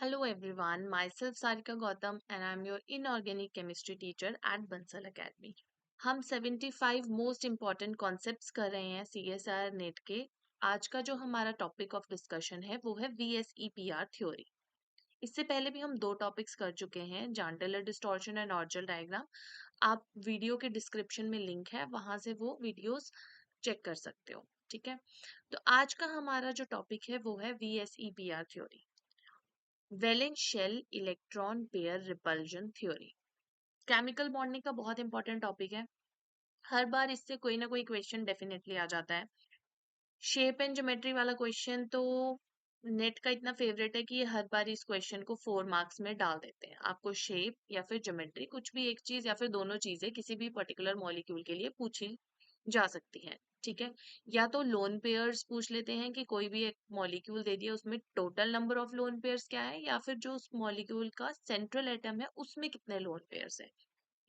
Hello everyone, myself Sarika Gautam and I'm your inorganic chemistry teacher at Bansal Academy. हम 75 most important concepts कर रहे हैं CSR net के। आज का जो हमारा टॉपिक ऑफ डिस्कशन है वो है VSEPR थ्योरी। इससे पहले भी हम दो टॉपिक्स कर चुके हैं, जॉन-टेलर डिस्टॉर्शन एंड ऑर्जल डायग्राम। आप वीडियो के डिस्क्रिप्शन में लिंक है, वहां से वो वीडियोस चेक कर सकते हो। ठीक है, तो आज का हमारा जो टॉपिक है वो है VSEPR theory, valence shell electron pair repulsion theory. Chemical bonding का बहुत इंपॉर्टेंट टॉपिक है। हर बार इससे कोई ना कोई क्वेश्चन डेफिनेटली आ जाता है। शेप एंड ज्योमेट्री वाला क्वेश्चन तो नेट का इतना फेवरेट है कि ये हर बार इस क्वेश्चन को 4 मार्क्स में डाल देते हैं। आपको शेप या फिर ज्योमेट्री, कुछ भी एक चीज या फिर दोनों चीजें किसी भी पर्टिकुलर मॉलिक्यूल के लिए पूछी जा सकती है। ठीक है, या तो लोन पेयर्स पूछ लेते हैं कि कोई भी एक मॉलिक्यूल दे दिया, उसमें total number of lone pairs क्या है, या फिर जो उस मॉलिक्यूल का सेंट्रल एटम है उसमें कितने लोन पेयर्स है।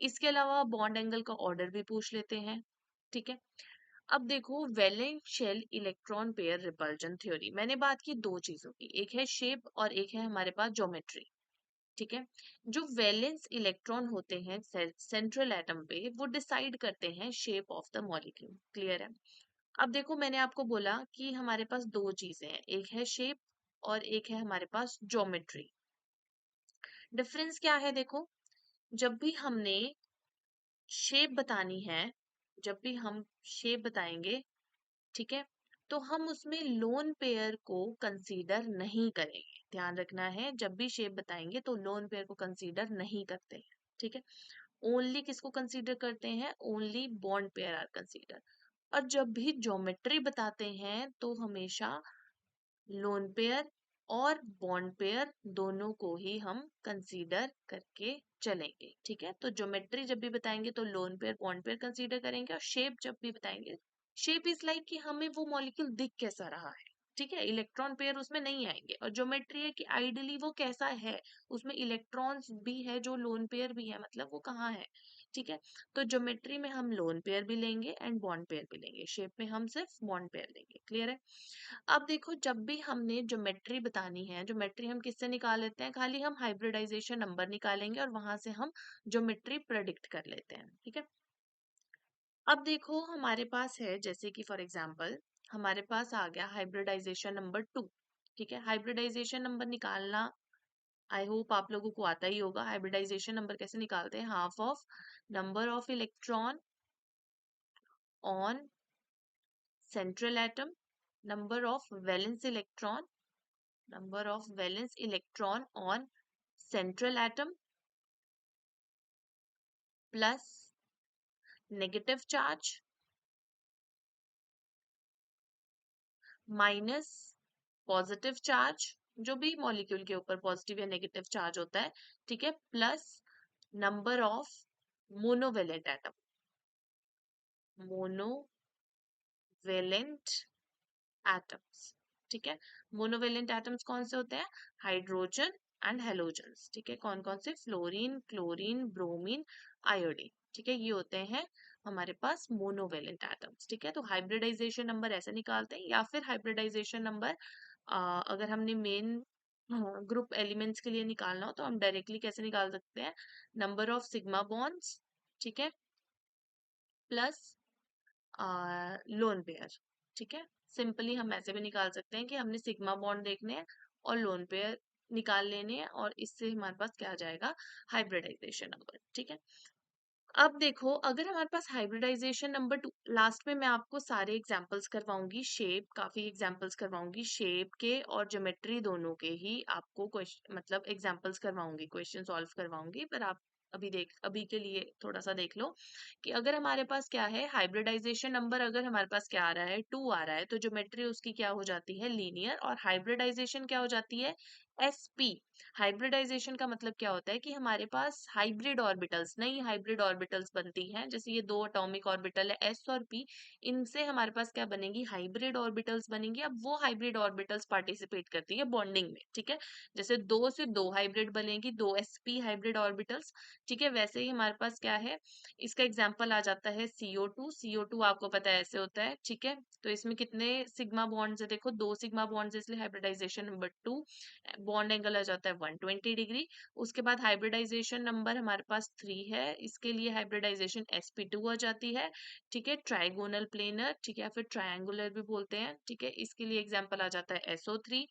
इसके अलावा बॉन्ड एंगल का ऑर्डर भी पूछ लेते हैं। ठीक है, अब देखो valence shell electron pair repulsion theory, मैंने बात की दो चीजों की, एक है शेप और एक है हमारे पास ज्योमेट्री। ठीक है, जो वैलेंस इलेक्ट्रॉन होते हैं सेंट्रल एटम पे, वो डिसाइड करते हैं shape of the molecule. Clear है। अब देखो मैंने आपको बोला कि हमारे पास दो चीजें हैं, एक है शेप और एक है हमारे पास ज्योमेट्री। डिफरेंस क्या है देखो, जब भी हमने शेप बतानी है, जब भी हम शेप बताएंगे, ठीक है, तो हम उसमें लोन पेयर को कंसीडर नहीं करेंगे। ध्यान रखना है, जब भी शेप बताएंगे तो लोन पेयर को कंसीडर नहीं करते हैं। ठीक है, ओनली किसको कंसीडर करते हैं, only bond pair are consider. और जब भी ज्योमेट्री बताते हैं तो हमेशा लोन पेयर और बॉन्ड पेयर दोनों को ही हम कंसीडर करके चलेंगे। ठीक है, तो ज्योमेट्री जब भी बताएंगे तो lone pair bond pair consider करेंगे, और शेप जब भी बताएंगे, शेप इज लाइक कि हमें वो मॉलिक्यूल दिख कैसा रहा है। ठीक है, इलेक्ट्रॉन पेयर उसमें नहीं आएंगे, और ज्योमेट्री है कि आइडियली वो कैसा है, उसमें इलेक्ट्रॉन्स भी है जो लोन पेयर भी है, मतलब वो कहाँ है। ठीक है, तो ज्योमेट्री में हम लोन पेयर भी लेंगे एंड बॉन्ड पेयर भी लेंगे, शेप में हम सिर्फ बॉन्ड पेयर लेंगे। क्लियर है। अब देखो जब भी हमने ज्योमेट्री बतानी है, ज्योमेट्री हम किससे निकाल लेते हैं, खाली हम हाइब्रिडाइजेशन नंबर निकालेंगे और वहां से हम ज्योमेट्री प्रेडिक्ट कर लेते हैं। ठीक है, अब देखो हमारे पास है, जैसे कि फॉर एग्जांपल हमारे पास आ गया हाइब्रिडाइजेशन नंबर 2। ठीक है, हाइब्रिडाइजेशन नंबर निकालना आई होप आप लोगों को आता ही होगा। हाइब्रिडाइजेशन नंबर कैसे निकालते हैं, half of number of electron on central atom, number of valence electron, number of valence electron on central atom plus negative charge minus positive charge, जो भी मॉलिक्यूल के ऊपर पॉजिटिव या नेगेटिव चार्ज होता है। ठीक है, plus number of monovalent atom, monovalent atoms. ठीक है, मोनोवेलेंट एटम्स कौन से होते हैं, हाइड्रोजन एंड हेलोजन्स। ठीक है, कौन कौन से, फ्लोरीन, क्लोरीन, ब्रोमीन, आयोडीन। ठीक है, ये होते हैं हमारे पास मोनोवेलेंट एटम्स। ठीक है, तो हाइब्रिडाइजेशन नंबर ऐसे निकालते हैं, या फिर हाइब्रिडाइजेशन नंबर अगर हमने मेन ग्रुप एलिमेंट्स के लिए निकालना हो तो हम डायरेक्टली कैसे निकाल सकते हैं, नंबर ऑफ सिग्मा बॉन्ड्स, ठीक है, प्लस लोन पेयर। ठीक है, सिंपली हम ऐसे भी निकाल सकते हैं कि हमने सिग्मा बॉन्ड देखने हैं और लोन पेयर निकाल लेने हैं, और इससे हमारे पास क्या आ जाएगा, हाइब्रिडाइजेशन नंबर। ठीक है, अब देखो अगर हमारे पास हाइब्रिडाइजेशन नंबर 2, लास्ट में मैं आपको सारे एग्जांपल्स करवाऊंगी, शेप काफी एग्जांपल्स करवाऊंगी, शेप के और ज्योमेट्री दोनों के ही आपको क्वेश्चन मतलब एग्जांपल्स करवाऊंगी, क्वेश्चन सॉल्व करवाऊंगी। पर आप अभी के लिए थोड़ा सा देख लो कि अगर हमारे पास क्या है, हाइब्रिडाइजेशन नंबर अगर हमारे पास क्या आ रहा है, 2 आ रहा है, तो ज्योमेट्री उसकी क्या हो जाती है, लीनियर, और हाइब्रिडाइजेशन क्या हो जाती है, एसपी। हाइब्रिडाइजेशन का मतलब क्या होता है कि हमारे पास हाइब्रिड ऑर्बिटल्स, नई हाइब्रिड ऑर्बिटल्स बनती हैं, जैसे ये दो एटॉमिक ऑर्बिटल है एस और पी, इनसे हमारे पास क्या बनेगी, हाइब्रिड ऑर्बिटल्स बनेंगी। अब वो हाइब्रिड ऑर्बिटल्स पार्टिसिपेट करती है बॉन्डिंग में। ठीक है, जैसे दो से दो हाइब्रिड बनेगी, दो एसपी हाइब्रिड ऑर्बिटल्स। ठीक है, वैसे ही हमारे पास क्या है, इसका एग्जाम्पल आ जाता है CO2। CO2 आपको पता है ऐसे होता है। ठीक है, तो इसमें कितने सिग्मा बॉन्ड्स है, देखो दो सिग्मा बॉन्ड्स, इसलिए हाइब्रिडाइजेशन नंबर 2। बॉन्ड एंगल आ जाता है 120 डिग्री। उसके बाद हाइब्रिडाइजेशन नंबर हमारे पास 3 है, इसके लिए हाइब्रिडाइजेशन sp2 आ जाती है। ठीक है, ट्राइगोनल प्लेनर, ठीक है, फिर ट्रायंगुलर भी बोलते हैं। ठीक है, इसके लिए एग्जांपल आ जाता है SO3,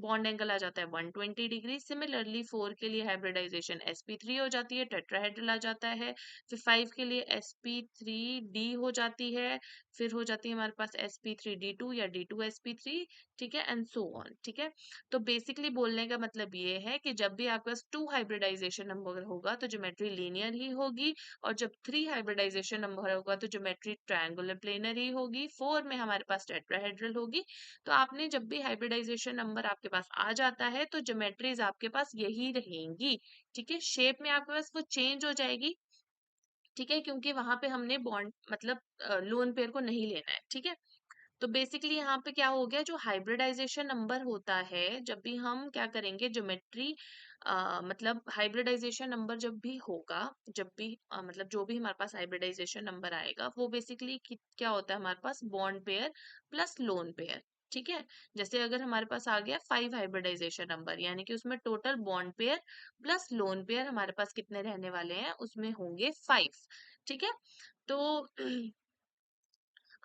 बॉन्ड एंगल आ जाता है 120 डिग्री। सिमिलरली 4 के लिए हाइब्रिडाइजेशन sp3 हो जाती है, टेट्राहेड्रल आ जाता है। फिर 5 के लिए sp3d हो जाती है, फिर हो जाती है हमारे पास sp3d2 या d2sp3। ठीक है, एंड सो ऑन। ठीक है, तो बेसिकली बोलने का मतलब ये है कि जब भी आपके पास 2 हाइब्रिडाइजेशन नंबर होगा तो ज्योमेट्री लीनियर ही होगी, और जब 3 हाइब्रिडाइजेशन नंबर होगा तो ज्योमेट्री ट्रायंगुलर प्लेनर ही होगी, 4 में हमारे पास टेट्राहेड्रल होगी। तो आपने जब भी हाइब्रिडाइजेशन नंबर आपके पास आ जाता है तो ज्योमेट्रीज आपके पास यही रहेंगी। ठीक है, शेप में आपके पास वो चेंज हो जाएगी। ठीक है, क्योंकि वहां पे हमने बॉन्ड मतलब लोन पेयर को नहीं लेना है। ठीक है, तो बेसिकली यहाँ पे क्या हो गया, जो हाइब्रिडाइजेशन नंबर होता है, जब भी हम क्या करेंगे ज्योमेट्री मतलब हाइब्रिडाइजेशन नंबर जब भी होगा, जब भी मतलब जो भी हमारे पास हाइब्रिडाइजेशन नंबर आएगा वो बेसिकली क्या होता है हमारे पास bond pair plus lone pair. ठीक है, जैसे अगर हमारे पास आ गया 5 हाइब्रिडाइजेशन नंबर, यानी कि उसमें total bond pair plus lone pair हमारे पास कितने रहने वाले हैं, उसमें होंगे 5। ठीक है, तो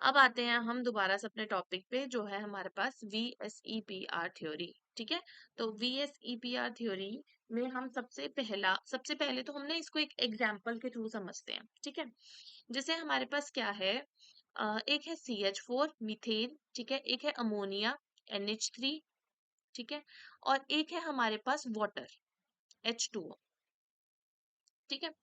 अब आते हैं हम दोबारा से अपने टॉपिक पे, जो है हमारे पास VSEPR थ्योरी। ठीक है, तो VSEPR थ्योरी में हम सबसे पहले तो हमने इसको एक एग्जाम्पल के थ्रू समझते हैं। ठीक है, जैसे हमारे पास क्या है, एक है CH4 मीथेन, ठीक है, एक है अमोनिया NH3, ठीक है, और एक है हमारे पास वाटर H2O। ठीक है,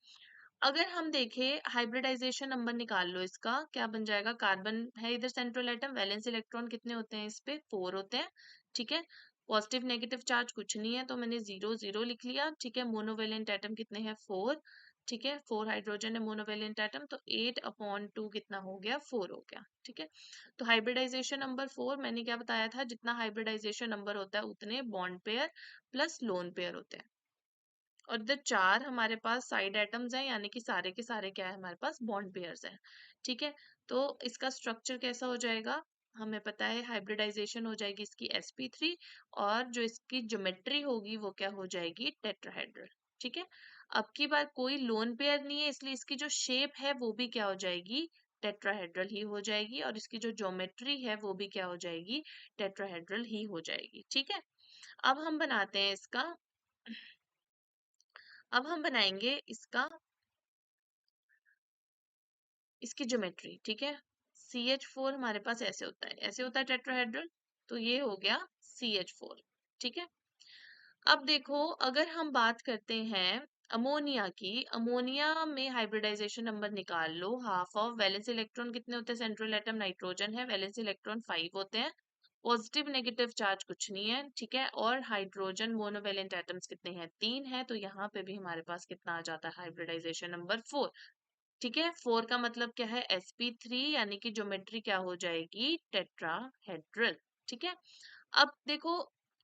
अगर हम देखें हाइब्रिडाइजेशन नंबर निकाल लो, इसका क्या बन जाएगा, कार्बन है इधर सेंट्रल एटम, वैलेंस इलेक्ट्रॉन कितने होते हैं इस पे, 4 होते हैं। ठीक है, पॉजिटिव नेगेटिव चार्ज कुछ नहीं है तो मैंने 0 0 लिख लिया। ठीक है, मोनोवेलेंट एटम कितने हैं, 4। ठीक है, 4 हाइड्रोजन है मोनोवेलेंट एटम, तो 8/2 कितना हो गया, 4 हो गया। ठीक है, तो हाइब्रिडाइजेशन नंबर 4, मैंने क्या बताया था, जितना हाइब्रिडाइजेशन नंबर होता है उतने bond pair plus lone pair होते हैं। और इधर 4 हमारे पास साइड एटम्स हैं, यानी कि सारे के सारे क्या है हमारे पास बॉन्ड पेयर्स हैं। ठीक है, तो इसका स्ट्रक्चर कैसा हो जाएगा, हमें पता है हाइब्रिडाइजेशन हो जाएगी इसकी sp3, और जो इसकी ज्योमेट्री होगी वो क्या हो जाएगी, टेट्राहेड्रल। ठीक है, अब की बार कोई लोन पेयर नहीं है, इसलिए इसकी जो शेप है वो भी क्या हो जाएगी, टेट्राहेड्रल ही हो जाएगी, और इसकी जो ज्योमेट्री है वो भी क्या हो जाएगी, टेट्राहेड्रल ही हो जाएगी। ठीक है, अब हम बनाते हैं इसका, अब हम बनाएंगे इसकी ज्योमेट्री। ठीक है, CH4 हमारे पास ऐसे होता है, ऐसे होता है टेट्राहेड्रल, तो ये हो गया CH4। ठीक है, अब देखो अगर हम बात करते हैं अमोनिया की, अमोनिया में हाइब्रिडाइजेशन नंबर निकाल लो, हाफ ऑफ, वैलेंस इलेक्ट्रॉन कितने होते हैं, सेंट्रल एटम नाइट्रोजन है, वैलेंस इलेक्ट्रॉन 5 होते हैं, पॉजिटिव नेगेटिव चार्ज कुछ नहीं है। ठीक है, और हाइड्रोजन मोनोवेलेंट एटम्स कितने हैं, 3 है, तो यहाँ पे भी हमारे पास कितना आ जाता है, हाइब्रिडाइजेशन नंबर 4। ठीक है, 4 का मतलब क्या है, sp3, यानी कि ज्योमेट्री क्या हो जाएगी, टेट्राहेड्रल। ठीक है, अब देखो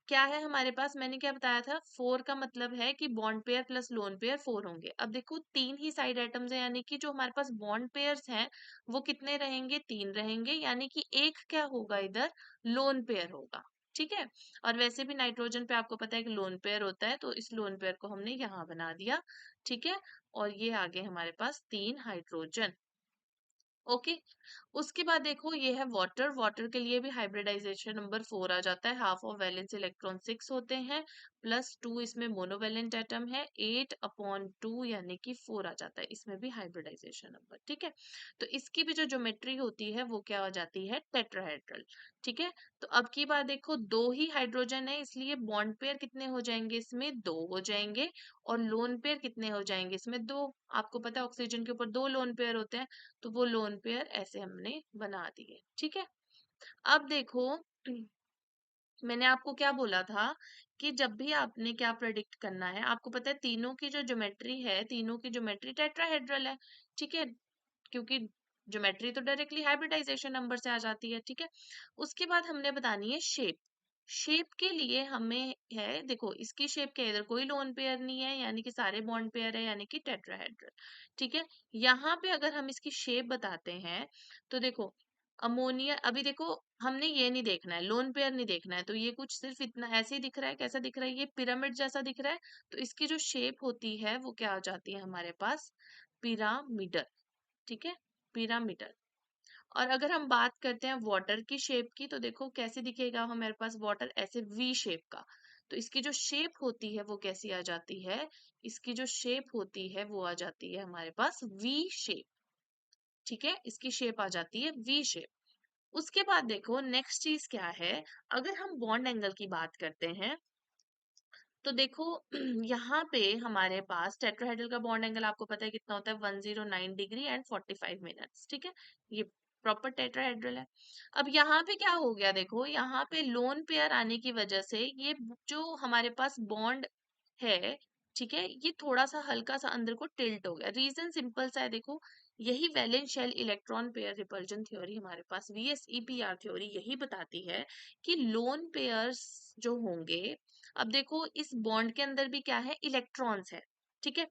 क्या है हमारे पास, मैंने क्या बताया था, 4 का मतलब है कि bond pair plus lone pair 4 होंगे। अब देखो 3 ही साइड एटम्स है, यानी कि जो हमारे पास बॉन्ड पेयर्स हैं वो कितने रहेंगे, 3 रहेंगे, यानी कि एक क्या होगा इधर, लोन पेयर होगा। ठीक है, और वैसे भी नाइट्रोजन पे आपको पता है कि लोन पेयर होता है, तो इस लोन पेयर को हमने यहाँ बना दिया। ठीक है, और ये आ गए हमारे पास 3 हाइड्रोजन। ओके, उसके बाद देखो ये है वाटर, वाटर के लिए भी हाइब्रिडाइजेशन नंबर 4 आ जाता है, हाफ ऑफ वैलेंस इलेक्ट्रॉन 6 होते हैं, +2 इसमें मोनोवेलेंट एटम है, 8/2 यानी कि 4 आ जाता है, इसमें भी हाइब्रिडाइजेशन नंबर। ठीक है, तो इसकी भी जो ज्योमेट्री होती है वो क्या हो जाती है, टेट्राहेड्रल। ठीक है, तो अब की बार देखो 2 ही हाइड्रोजन है, इसलिए बॉन्ड पेयर कितने हो जाएंगे, इसमें 2 हो जाएंगे, और लोन पेयर कितने हो जाएंगे, इसमें 2। आपको पता है ऑक्सीजन के ऊपर 2 लोन पेयर होते हैं, तो वो लोन पेयर ऐसे हमने बना दिए। ठीक है, अब देखो मैंने आपको क्या बोला था कि जब भी आपने क्या प्रेडिक्ट करना है, आपको पता है तीनों की जो ज्योमेट्री है, तीनों की ज्योमेट्री टेट्राहेड्रल है। ठीक है, क्योंकि ज्योमेट्री तो डायरेक्टली हाइब्रिडाइजेशन नंबर से आ जाती है। ठीक है, उसके बाद हमने बतानी है शेप। शेप के लिए हमें है, देखो इसकी शेप क्या है, इधर कोई लोन पेयर नहीं है, यानी कि सारे बॉन्ड पेयर है, यानी कि टेट्राहेड्रल। ठीक है, यहाँ पे अगर हम इसकी शेप बताते हैं तो देखो अमोनिया, अभी देखो हमने ये नहीं देखना है, लोन पेयर नहीं देखना है, तो ये कुछ सिर्फ इतना ऐसे ही दिख रहा है, कैसा दिख रहा है, ये पिरामिड जैसा दिख रहा है, तो इसकी जो शेप होती है वो क्या आ जाती है हमारे पास, पिरामिडल। ठीक है, पिरामिडल। और अगर हम बात करते हैं वाटर की शेप की, तो देखो कैसे दिखेगा हमारे पास वाटर, ऐसे वी शेप का। तो इसकी जो शेप होती है वो कैसी आ जाती है, इसकी जो शेप होती है वो आ जाती है हमारे पास वी शेप। ठीक है, इसकी शेप आ जाती है वी शेप। उसके बाद देखो नेक्स्ट चीज क्या है, अगर हम बॉन्ड एंगल की बात करते हैं, तो देखो यहाँ पे हमारे पास टेट्राहेड्रल का बॉन्ड एंगल आपको पता है कितना होता है, 109 डिग्री एंड 45 मिनट्स। ठीक है, ये प्रॉपर टेट्राहेड्रल है। अब यहाँ पे क्या हो गया, देखो यहाँ पे लोन पेयर आने की वजह से ये जो हमारे पास बॉन्ड है, ठीक है, ये थोड़ा सा हल्का सा अंदर को टिल्ट हो गया। रीजन सिंपल सा है, देखो यही valence shell electron pair repulsion theory हमारे पास वीएसईपीआर थ्योरी यही बताती है कि लोन पेयर्स जो होंगे, अब देखो इस बॉन्ड के अंदर भी क्या है, इलेक्ट्रॉन्स है। ठीक है,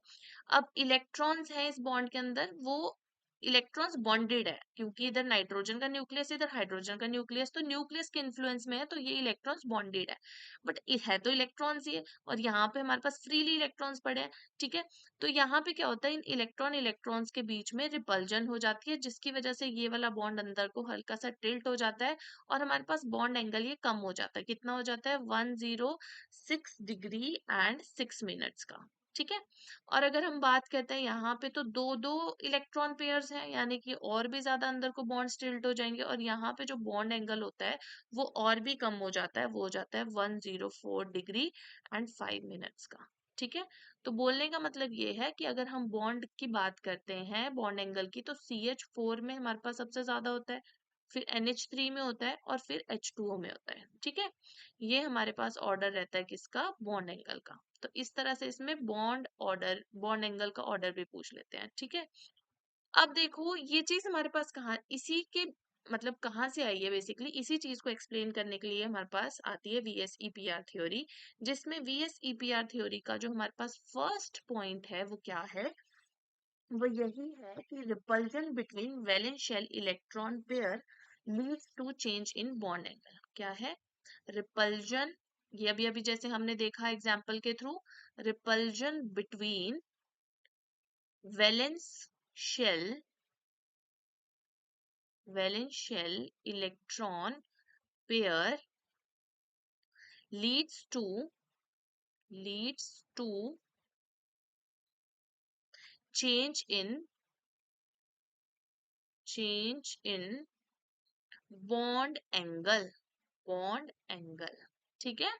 अब इलेक्ट्रॉन्स है इस बॉन्ड के अंदर, वो इलेक्ट्रॉन्स बॉन्डेड है, क्योंकि इधर नाइट्रोजन का न्यूक्लियस, इधर हाइड्रोजन का न्यूक्लियस, तो न्यूक्लियस के इन्फ्लुएंस में है, तो ये इलेक्ट्रॉन्स बॉन्डेड है। बट है तो इलेक्ट्रॉन्स ही है, और यहाँ पे हमारे पास फ्रीली इलेक्ट्रॉन्स पड़े हैं। ठीक है, तो यहाँ पे क्या होता है, इन इलेक्ट्रॉन इलेक्ट्रॉन्स के बीच में रिपल्जन हो जाती है, जिसकी वजह से ये वाला बॉन्ड अंदर को हल्का सा टिल्ट हो जाता है, और हमारे पास बॉन्ड एंगल ये कम हो जाता है। कितना हो जाता है, 106 डिग्री एंड 6 मिनट्स का। ठीक है, और अगर हम बात करते हैं यहाँ पे, तो दो दो इलेक्ट्रॉन पेयर्स हैं, यानी कि और भी ज्यादा अंदर को बॉन्ड टिल्ट हो जाएंगे, और यहाँ पे जो बॉन्ड एंगल होता है वो और भी कम हो जाता है, वो हो जाता है 104 डिग्री एंड 5 मिनट्स का। ठीक है, तो बोलने का मतलब ये है कि अगर हम बॉन्ड की बात करते हैं, बॉन्ड एंगल की, तो CH4 में हमारे पास सबसे ज्यादा होता है, फिर NH3 में होता है, और फिर H2O में होता है। ठीक है, ये हमारे पास ऑर्डर रहता है किसका, बॉन्ड एंगल का। तो इस तरह से इसमें बॉन्ड ऑर्डर, बॉन्ड एंगल का ऑर्डर भी पूछ लेते हैं। ठीक है, अब देखो ये चीज हमारे पास कहाँ, इसी के मतलब कहाँ से आई है, बेसिकली इसी चीज को एक्सप्लेन करने के लिए हमारे पास आती है VSEPR थ्योरी, जिसमें VSEPR थ्योरी का जो हमारे पास फर्स्ट पॉइंट है वो क्या है, वो यही है कि repulsion between valence shell electron pair leads to change in bond angle. क्या है, रिपल्जन, ये अभी अभी जैसे हमने देखा एग्जाम्पल के through, repulsion between valence shell, valence shell electron pair leads to leads to change in change in bond angle, bond angle. ठीक है,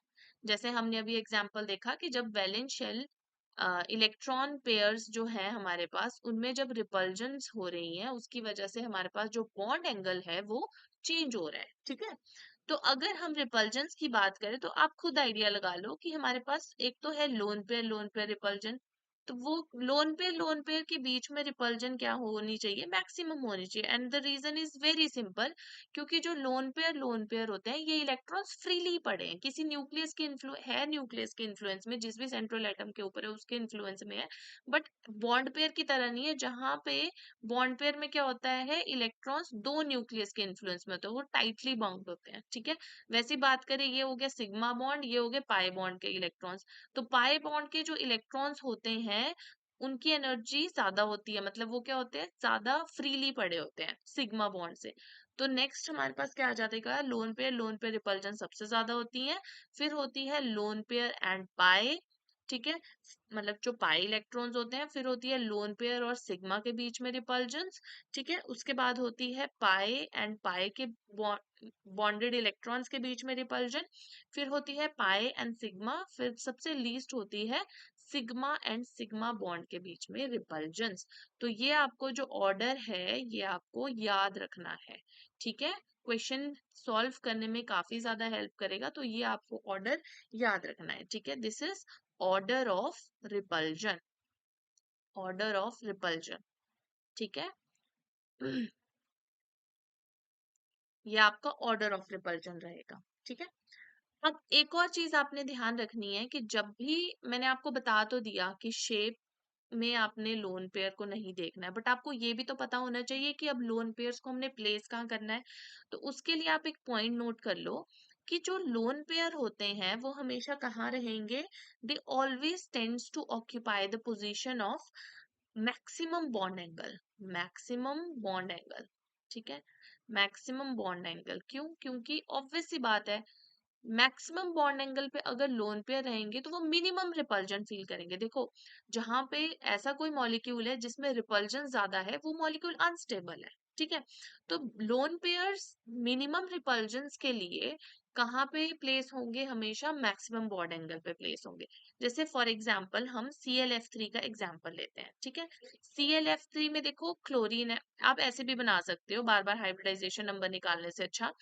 जैसे हमने अभी एग्जांपल देखा कि जब वैलेंस शेल इलेक्ट्रॉन पेयर्स जो है हमारे पास, उनमें जब रिपल्जन्स हो रही हैं, उसकी वजह से हमारे पास जो बॉन्ड एंगल है वो चेंज हो रहा है। ठीक है, तो अगर हम रिपल्जन्स की बात करें, तो आप खुद आइडिया लगा लो कि हमारे पास एक तो है लोन पेयर रिपल्जन, तो वो लोन पेयर के बीच में रिपल्जन क्या होनी चाहिए, मैक्सिमम होनी चाहिए। And the reason is very simple, क्योंकि जो लोन पेयर होते हैं, ये इलेक्ट्रॉन्स फ्रीली पड़े हैं, किसी न्यूक्लियस के न्यूक्लियस के इन्फ्लुएंस में, जिस भी सेंट्रल एटम के ऊपर है उसके इन्फ्लुएंस में है। बट बॉन्ड पेयर की तरह नहीं है, जहां पे बॉन्ड पेयर में क्या होता है, इलेक्ट्रॉन्स दो न्यूक्लियस के इन्फ्लुएंस में होते हैं, वो टाइटली बाउंड होते हैं। ठीक है, वैसी बात करें, ये हो गया सिग्मा बॉन्ड, ये हो गए पाई बॉन्ड के इलेक्ट्रॉन्स। तो पाई बॉन्ड के जो इलेक्ट्रॉन्स होते हैं, उनकी एनर्जी ज्यादा होती है, मतलब वो क्या होते हैं, ज्यादा फ्रीली पड़े होते हैं सिग्मा बॉन्ड से। तो नेक्स्ट हमारे पास क्या आ जाएगा, लोन पेयर रिपल्जन सबसे ज्यादा होती है, फिर होती है लोन पेयर एंड पाई। ठीक है, मतलब जो पाई इलेक्ट्रॉन्स होते हैं, फिर होती है लोन पेयर और सिग्मा के बीच में रिपल्जन्स। ठीक है, उसके बाद होती है पाई एंड पाई के बॉन्डेड इलेक्ट्रॉन्स के बीच में रिपल्जन, फिर होती है पाई एंड सिग्मा, फिर सबसे लीस्ट होती है सिग्मा एंड सिग्मा बॉन्ड के बीच में रिपल्जन्स। तो ये आपको जो ऑर्डर है ये आपको याद रखना है। ठीक है, क्वेश्चन सॉल्व करने में काफी ज्यादा हेल्प करेगा, तो ये आपको ऑर्डर याद रखना है। ठीक है, this is order of repulsion, order of repulsion. ठीक है, ये आपका ऑर्डर ऑफ रिपल्जन रहेगा। ठीक है, अब एक और चीज आपने ध्यान रखनी है कि जब भी, मैंने आपको बता तो दिया कि शेप में आपने लोन पेयर को नहीं देखना है, बट आपको ये भी तो पता होना चाहिए कि अब लोन पेयर्स को हमने प्लेस कहाँ करना है। तो उसके लिए आप एक पॉइंट नोट कर लो कि जो लोन पेयर होते हैं वो हमेशा कहाँ रहेंगे, they always tends to occupy the position of maximum bond angle. Maximum bond angle, ठीक है। मैक्सिमम बॉन्ड एंगल क्यों? क्योंकि ऑब्वियस सी बात है, मैक्सिमम बॉन्ड एंगल पे अगर लोन पेयर रहेंगे तो वो मिनिमम रिपल्जन फील करेंगे। देखो, जहां पे ऐसा कोई मॉलिक्यूल है जिसमें रिपल्जन ज्यादा है, वो मॉलिक्यूल अनस्टेबल है, ठीक है। तो लोन पेयर्स मिनिमम रिपल्जन्स के लिए कहाँ पे प्लेस होंगे? हमेशा मैक्सिमम बॉन्ड एंगल पे प्लेस होंगे। जैसे फॉर एग्जाम्पल हम ClF3 का एग्जाम्पल लेते हैं, ठीक है। ClF3 में देखो क्लोरीन है, आप ऐसे भी बना सकते हो बार बार हाइब्रिडाइजेशन नंबर निकालने से अच्छा।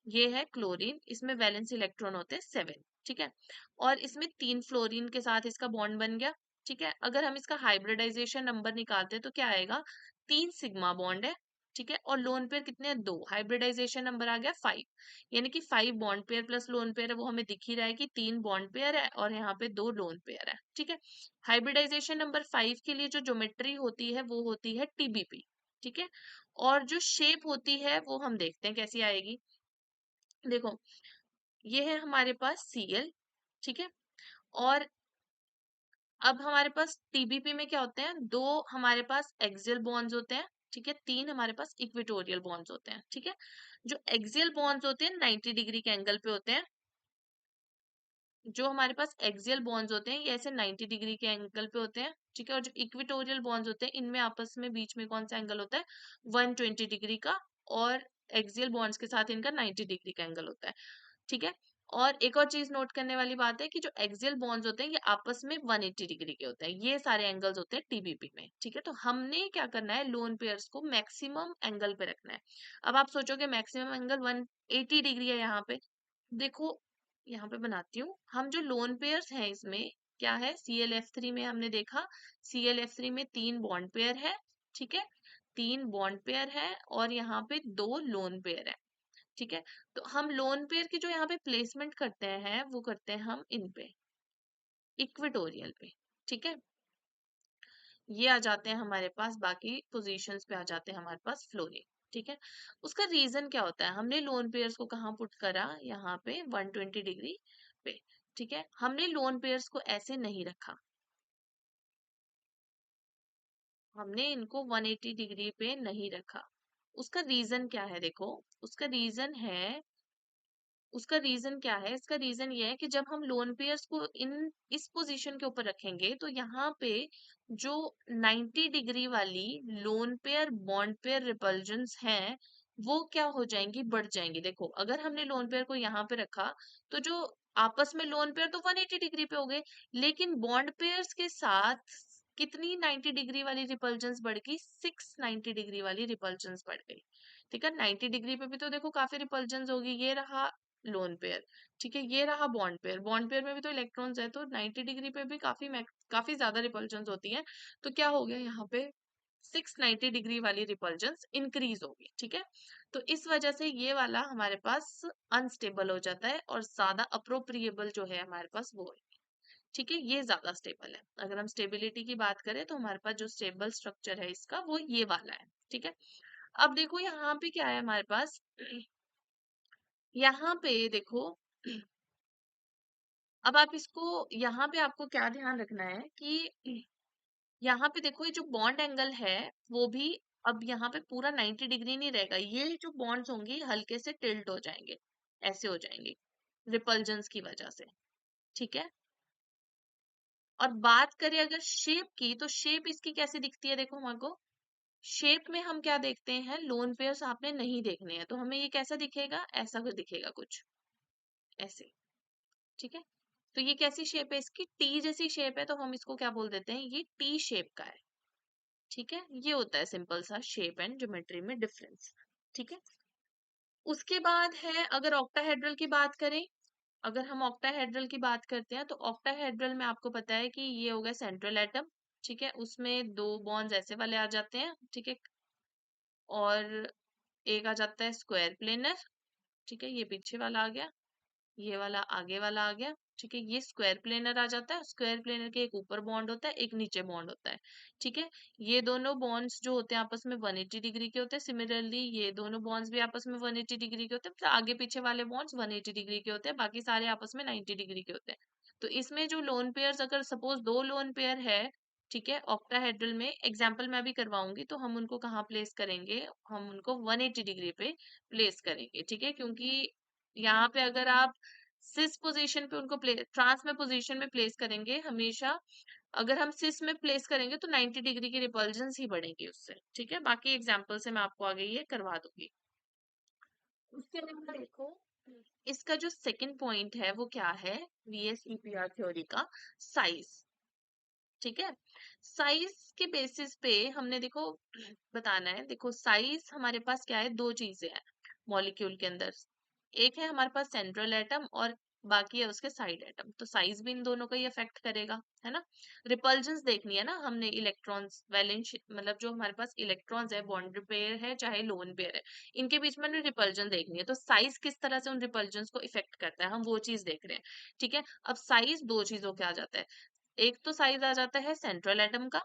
ये है क्लोरीन, इसमें वैलेंस इलेक्ट्रॉन होते हैं 7, ठीक है। और इसमें 3 फ्लोरीन के साथ इसका बॉन्ड बन गया, ठीक है। अगर हम इसका हाइब्रिडाइजेशन नंबर निकालते हैं तो क्या आएगा? 3 सिग्मा बॉन्ड है, ठीक है। और लोन पेयर कितने हैं? 2। हाइब्रिडाइजेशन नंबर आ गया 5, यानी कि 5 bond pair plus lone pair है, वो हमें दिख ही रहा है कि 3 बॉन्ड पेयर है और यहाँ पे 2 लोन पेयर है, ठीक है। हाइब्रिडाइजेशन नंबर 5 के लिए जो ज्योमेट्री होती है वो होती है TBP, ठीक है। और जो शेप होती है वो हम देखते हैं कैसी आएगी। देखो, ये है हमारे पास Cl, ठीक है। और अब हमारे पास TBP में क्या होते हैं? 2 हमारे पास एक्सियल बॉन्ड्स होते हैं, ठीक है। 3 हमारे पास इक्वेटोरियल बॉन्ड्स होते हैं, ठीक है। जो एक्सियल बॉन्ड्स होते हैं 90 डिग्री के एंगल पे होते हैं। जो हमारे पास एक्सियल बॉन्ड्स होते हैं ये ऐसे 90 डिग्री के एंगल पे होते हैं, ठीक है। और जो इक्वेटोरियल बॉन्ड्स होते हैं इनमें आपस में बीच में कौन सा एंगल होता है? 120 डिग्री का। और एक्सियल बॉन्ड्स के साथ इनका 90 डिग्री का एंगल होता है, ठीक है। और एक और चीज नोट करने वाली बात है कि जो एक्सियल बॉन्ड्स होते हैं ये आपस में 180 डिग्री के होते हैं। ये सारे एंगल्स होते हैं TBP में, ठीक है। तो हमने क्या करना है? लोन पेयर्स को मैक्सिमम एंगल पे रखना है। अब आप सोचोगे मैक्सिमम एंगल 180 डिग्री है यहाँ पे। देखो, यहाँ पे बनाती हूँ। हम जो लोन पेयर्स हैं इसमें क्या है? ClF3 में हमने देखा, ClF3 में 3 बॉन्ड पेयर है, ठीक है। 3 बॉन्ड पेयर है और यहाँ पे 2 लोन पेयर है, ठीक है। तो हम लोन पेयर की जो यहाँ पे प्लेसमेंट करते हैं वो करते हैं हम इन पे इक्वेटोरियल पे, ठीक है। ये आ जाते हैं हमारे पास, बाकी पोजीशंस पे आ जाते हैं हमारे पास फ्लोरीन, ठीक है। उसका रीजन क्या होता है? हमने लोन पेयर्स को कहाँ पुट करा? यहाँ पे 120 डिग्री पे, ठीक है। हमने लोन पेयर्स को ऐसे नहीं रखा, हमने इनको 180 डिग्री पे नहीं रखा। उसका रीजन क्या है? देखो, उसका रीजन है, उसका रीजन क्या है? इसका रीजन ये है कि जब हम लोन पेयर्स को इस पोजीशन के ऊपर रखेंगे तो यहाँ पे जो 90 डिग्री वाली लोन पेयर बॉन्ड पेयर रिपल्जन्स हैं वो क्या हो जाएंगी? बढ़ जाएंगी। देखो, अगर हमने लोन पेयर को यहाँ पे रखा तो जो आपस में लोन पेयर तो 180 डिग्री पे हो गए, लेकिन बॉन्ड पेयर्स के साथ कितनी 90 डिग्री वाली रिपल्जन्स बढ़ गई? 690 डिग्री वाली रिपल्जन्स बढ़ गई, ठीक है। 90 डिग्री पे भी तो देखो काफी रिपल्जन्स होगी। ये रहा लोन पेयर, ठीक है। ये रहा बॉन्ड पेयर, बॉन्ड पेयर में भी तो इलेक्ट्रॉन्स है, तो 90 डिग्री पे भी काफी ज्यादा रिपल्जन्स होती है। तो क्या हो गया यहाँ पे? 690 डिग्री वाली रिपल्जन्स इंक्रीज होगी, ठीक है। तो इस वजह से ये वाला हमारे पास अनस्टेबल हो जाता है और ज्यादा अप्रोप्रिएबल जो है हमारे पास वो है, ठीक है। ये ज्यादा स्टेबल है। अगर हम स्टेबिलिटी की बात करें तो हमारे पास जो स्टेबल स्ट्रक्चर है इसका वो ये वाला है, ठीक है। अब देखो यहाँ पे क्या है हमारे पास, यहाँ पे देखो, अब आप इसको, यहाँ पे आपको क्या ध्यान रखना है कि यहाँ पे देखो ये जो बॉन्ड एंगल है वो भी अब यहाँ पे पूरा 90 डिग्री नहीं रहेगा। ये जो बॉन्ड्स होंगे हल्के से टिल्ट हो जाएंगे, ऐसे हो जाएंगे रिपल्जन्स की वजह से, ठीक है। और बात करें अगर शेप की, तो शेप इसकी कैसे दिखती है? देखो हमारे को शेप में हम क्या देखते हैं? लोन पेयर्स आपने नहीं देखने हैं, तो हमें ये कैसा दिखेगा? ऐसा कुछ दिखेगा, कुछ ऐसे, ठीक है। तो ये कैसी शेप है? इसकी टी जैसी शेप है, तो हम इसको क्या बोल देते हैं? ये टी शेप का है, ठीक है। ये होता है सिंपल सा शेप एंड ज्योमेट्री में डिफरेंस, ठीक है। उसके बाद है, अगर ऑक्टाहेड्रल की बात करें, अगर हम ऑक्टाहेड्रल की बात करते हैं तो ऑक्टाहेड्रल में आपको पता है कि ये हो गया सेंट्रल एटम, ठीक है। उसमें 2 बॉन्ड्स ऐसे वाले आ जाते हैं, ठीक है। और एक आ जाता है स्क्वायर प्लेनर, ठीक है। ये पीछे वाला आ गया, ये वाला आगे वाला आ गया, ठीक है, ये स्क्वायर प्लेनर आ जाता है। स्क्वायर प्लेनर के एक ऊपर बॉन्ड होता है, एक नीचे बॉन्ड होता है। ठीक है, ये दोनों बॉन्ड्स जो होते हैं आपस में 180 डिग्री के होते हैं। सिमिलरली ये दोनों बॉन्ड्स भी आपस में 180 डिग्री के होते हैं, मतलब आगे पीछे वाले बॉन्ड्स 180 डिग्री के होते हैं, बाकी सारे आपस में 90 डिग्री के होते हैं। तो इसमें जो लोन पेयर्स, अगर सपोज दो लोन पेयर है, ठीक है, ऑक्टाहेड्रल में, एग्जाम्पल मैं भी करवाऊंगी, तो हम उनको कहाँ प्लेस करेंगे, हम उनको 180 डिग्री पे प्लेस करेंगे। ठीक है, क्योंकि यहाँ पे अगर आप सिस पोजीशन पे उनको ट्रांस में पोजीशन में प्लेस करेंगे हमेशा, अगर हम सिस में प्लेस करेंगे तो 90 डिग्री की रिपल्जेंस ही बढ़ेगी उससे। ठीक है, बाकी एग्जांपल से मैं आपको आगे ये करवा दूंगी। उसके अलावा देखो, इसका जो सेकंड पॉइंट है वो क्या है, VSEPR थ्योरी का, साइज। ठीक है, साइज के बेसिस पे हमने देखो बताना है। देखो साइज हमारे पास क्या है, दो चीजें हैं मॉलिक्यूल के अंदर। एक है हमारे पास सेंट्रल एटम और बाकी है उसके साइड एटम, तो साइज भी इन दोनों का ही अफेक्ट करेगा, है ना। रिपल्जेंस देखनी है ना हमने, इलेक्ट्रॉन्स वैलेंस, मतलब जो हमारे पास इलेक्ट्रॉन्स है, बॉन्ड पेयर है चाहे लोन पेयर है, इनके बीच में रिपल्जन देखनी है। तो साइज किस तरह से उन रिपल्जेंस को इफेक्ट करता है, हम वो चीज देख रहे हैं। ठीक है, अब साइज दो चीजों के आ जाता है। एक तो साइज आ जाता है सेंट्रल एटम का,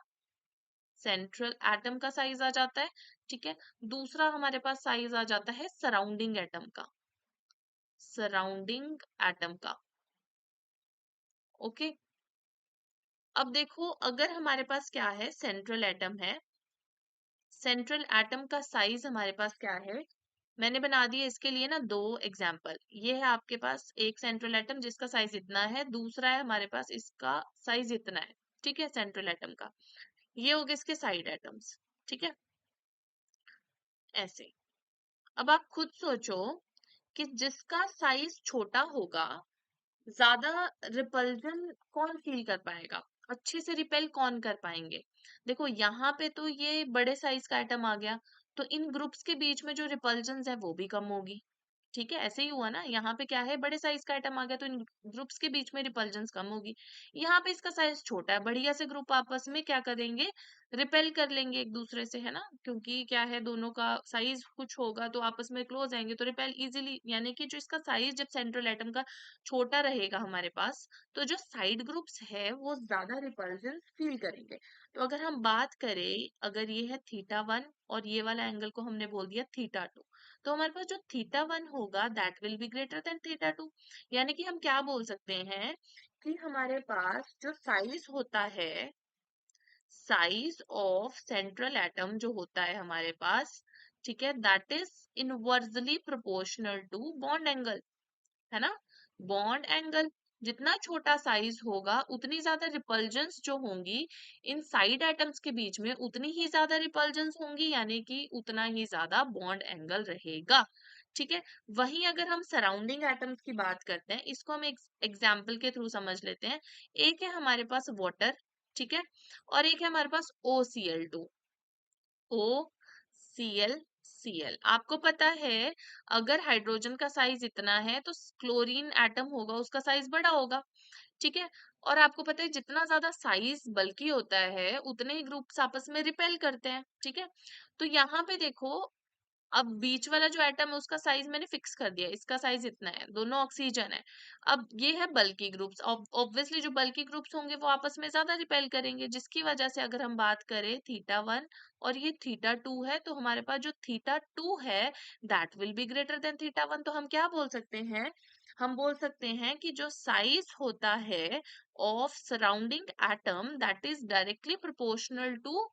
सेंट्रल एटम का साइज आ जाता है। ठीक है, दूसरा हमारे पास साइज आ जाता है सराउंडिंग एटम का, सराउंडिंग एटम का। ओके, अब देखो अगर हमारे पास क्या है, सेंट्रल एटम है, सेंट्रल एटम का साइज हमारे पास क्या है, मैंने बना दिया इसके लिए ना दो एग्जाम्पल। ये है आपके पास एक सेंट्रल एटम जिसका साइज इतना है, दूसरा है हमारे पास इसका साइज इतना है। ठीक है, सेंट्रल एटम का, ये हो गए इसके साइड एटम्स। ठीक है, ऐसे। अब आप खुद सोचो कि जिसका साइज छोटा होगा, ज्यादा रिपल्जन कौन फील कर पाएगा, अच्छे से रिपेल कौन कर पाएंगे। देखो यहाँ पे तो ये बड़े साइज का आइटम आ गया, तो इन ग्रुप्स के बीच में जो रिपल्जन है वो भी कम होगी। ठीक है, ऐसे ही हुआ ना, यहाँ पे क्या है, बड़े साइज का आइटम आ गया तो इन ग्रुप्स के बीच में रिपल्जेंस कम होगी। यहाँ पे इसका साइज छोटा है, बढ़िया से ग्रुप आपस में क्या करेंगे, रिपेल कर लेंगे एक दूसरे से, है ना, क्योंकि क्या है, दोनों का साइज कुछ होगा तो आपस में क्लोज आएंगे तो रिपेल इजीली, यानी कि जो इसका साइज जब सेंट्रल एटम का छोटा रहेगा हमारे पास, तो जो साइड ग्रुप्स है वो ज्यादा रिपल्जन फील करेंगे। तो अगर हम बात करें, अगर ये है थीटा 1 और ये वाला एंगल को हमने बोल दिया थीटा 2, तो हमारे पास जो थीटा 1 होगा that will be greater than theta 2। यानी कि हम क्या बोल सकते हैं कि हमारे पास जो साइज होता है, साइज ऑफ सेंट्रल एटम जो होता है हमारे पास, ठीक है, that is inversely proportional to bond angle, है ना। बॉन्ड एंगल जितना छोटा साइज होगा उतनी ज्यादा रिपल्जेंस जो होंगी इन साइड एटम्स के बीच में, उतनी ही ज्यादा रिपल्जेंस होंगी, यानी कि उतना ही ज्यादा बॉन्ड एंगल रहेगा। ठीक है, वहीं अगर हम सराउंडिंग एटम्स की बात करते हैं, इसको हम एक एग्जाम्पल के थ्रू समझ लेते हैं। एक है हमारे पास वाटर, ठीक है, और एक है हमारे पास OCl2, OCl। आपको पता है अगर हाइड्रोजन का साइज इतना है तो क्लोरीन एटम होगा उसका साइज बड़ा होगा। ठीक है, और आपको पता है जितना ज्यादा साइज बल्की होता है उतने ही ग्रुप्स आपस में रिपेल करते हैं। ठीक है, तो यहाँ पे देखो, अब बीच वाला जो एटम है उसका साइज मैंने फिक्स कर दिया, इसका साइज इतना है, दोनों ऑक्सीजन है। अब ये है बल्की ग्रुप्स, ऑब्वियसली जो बल्की ग्रुप्स होंगे वो आपस में ज्यादा रिपेल करेंगे, जिसकी वजह से अगर हम बात करें थीटा 1 और ये थीटा 2 है, तो हमारे पास जो थीटा 2 है that will be greater than theta 1। तो हम क्या बोल सकते हैं, हम बोल सकते हैं कि जो साइज होता है of surrounding atom that is directly proportional to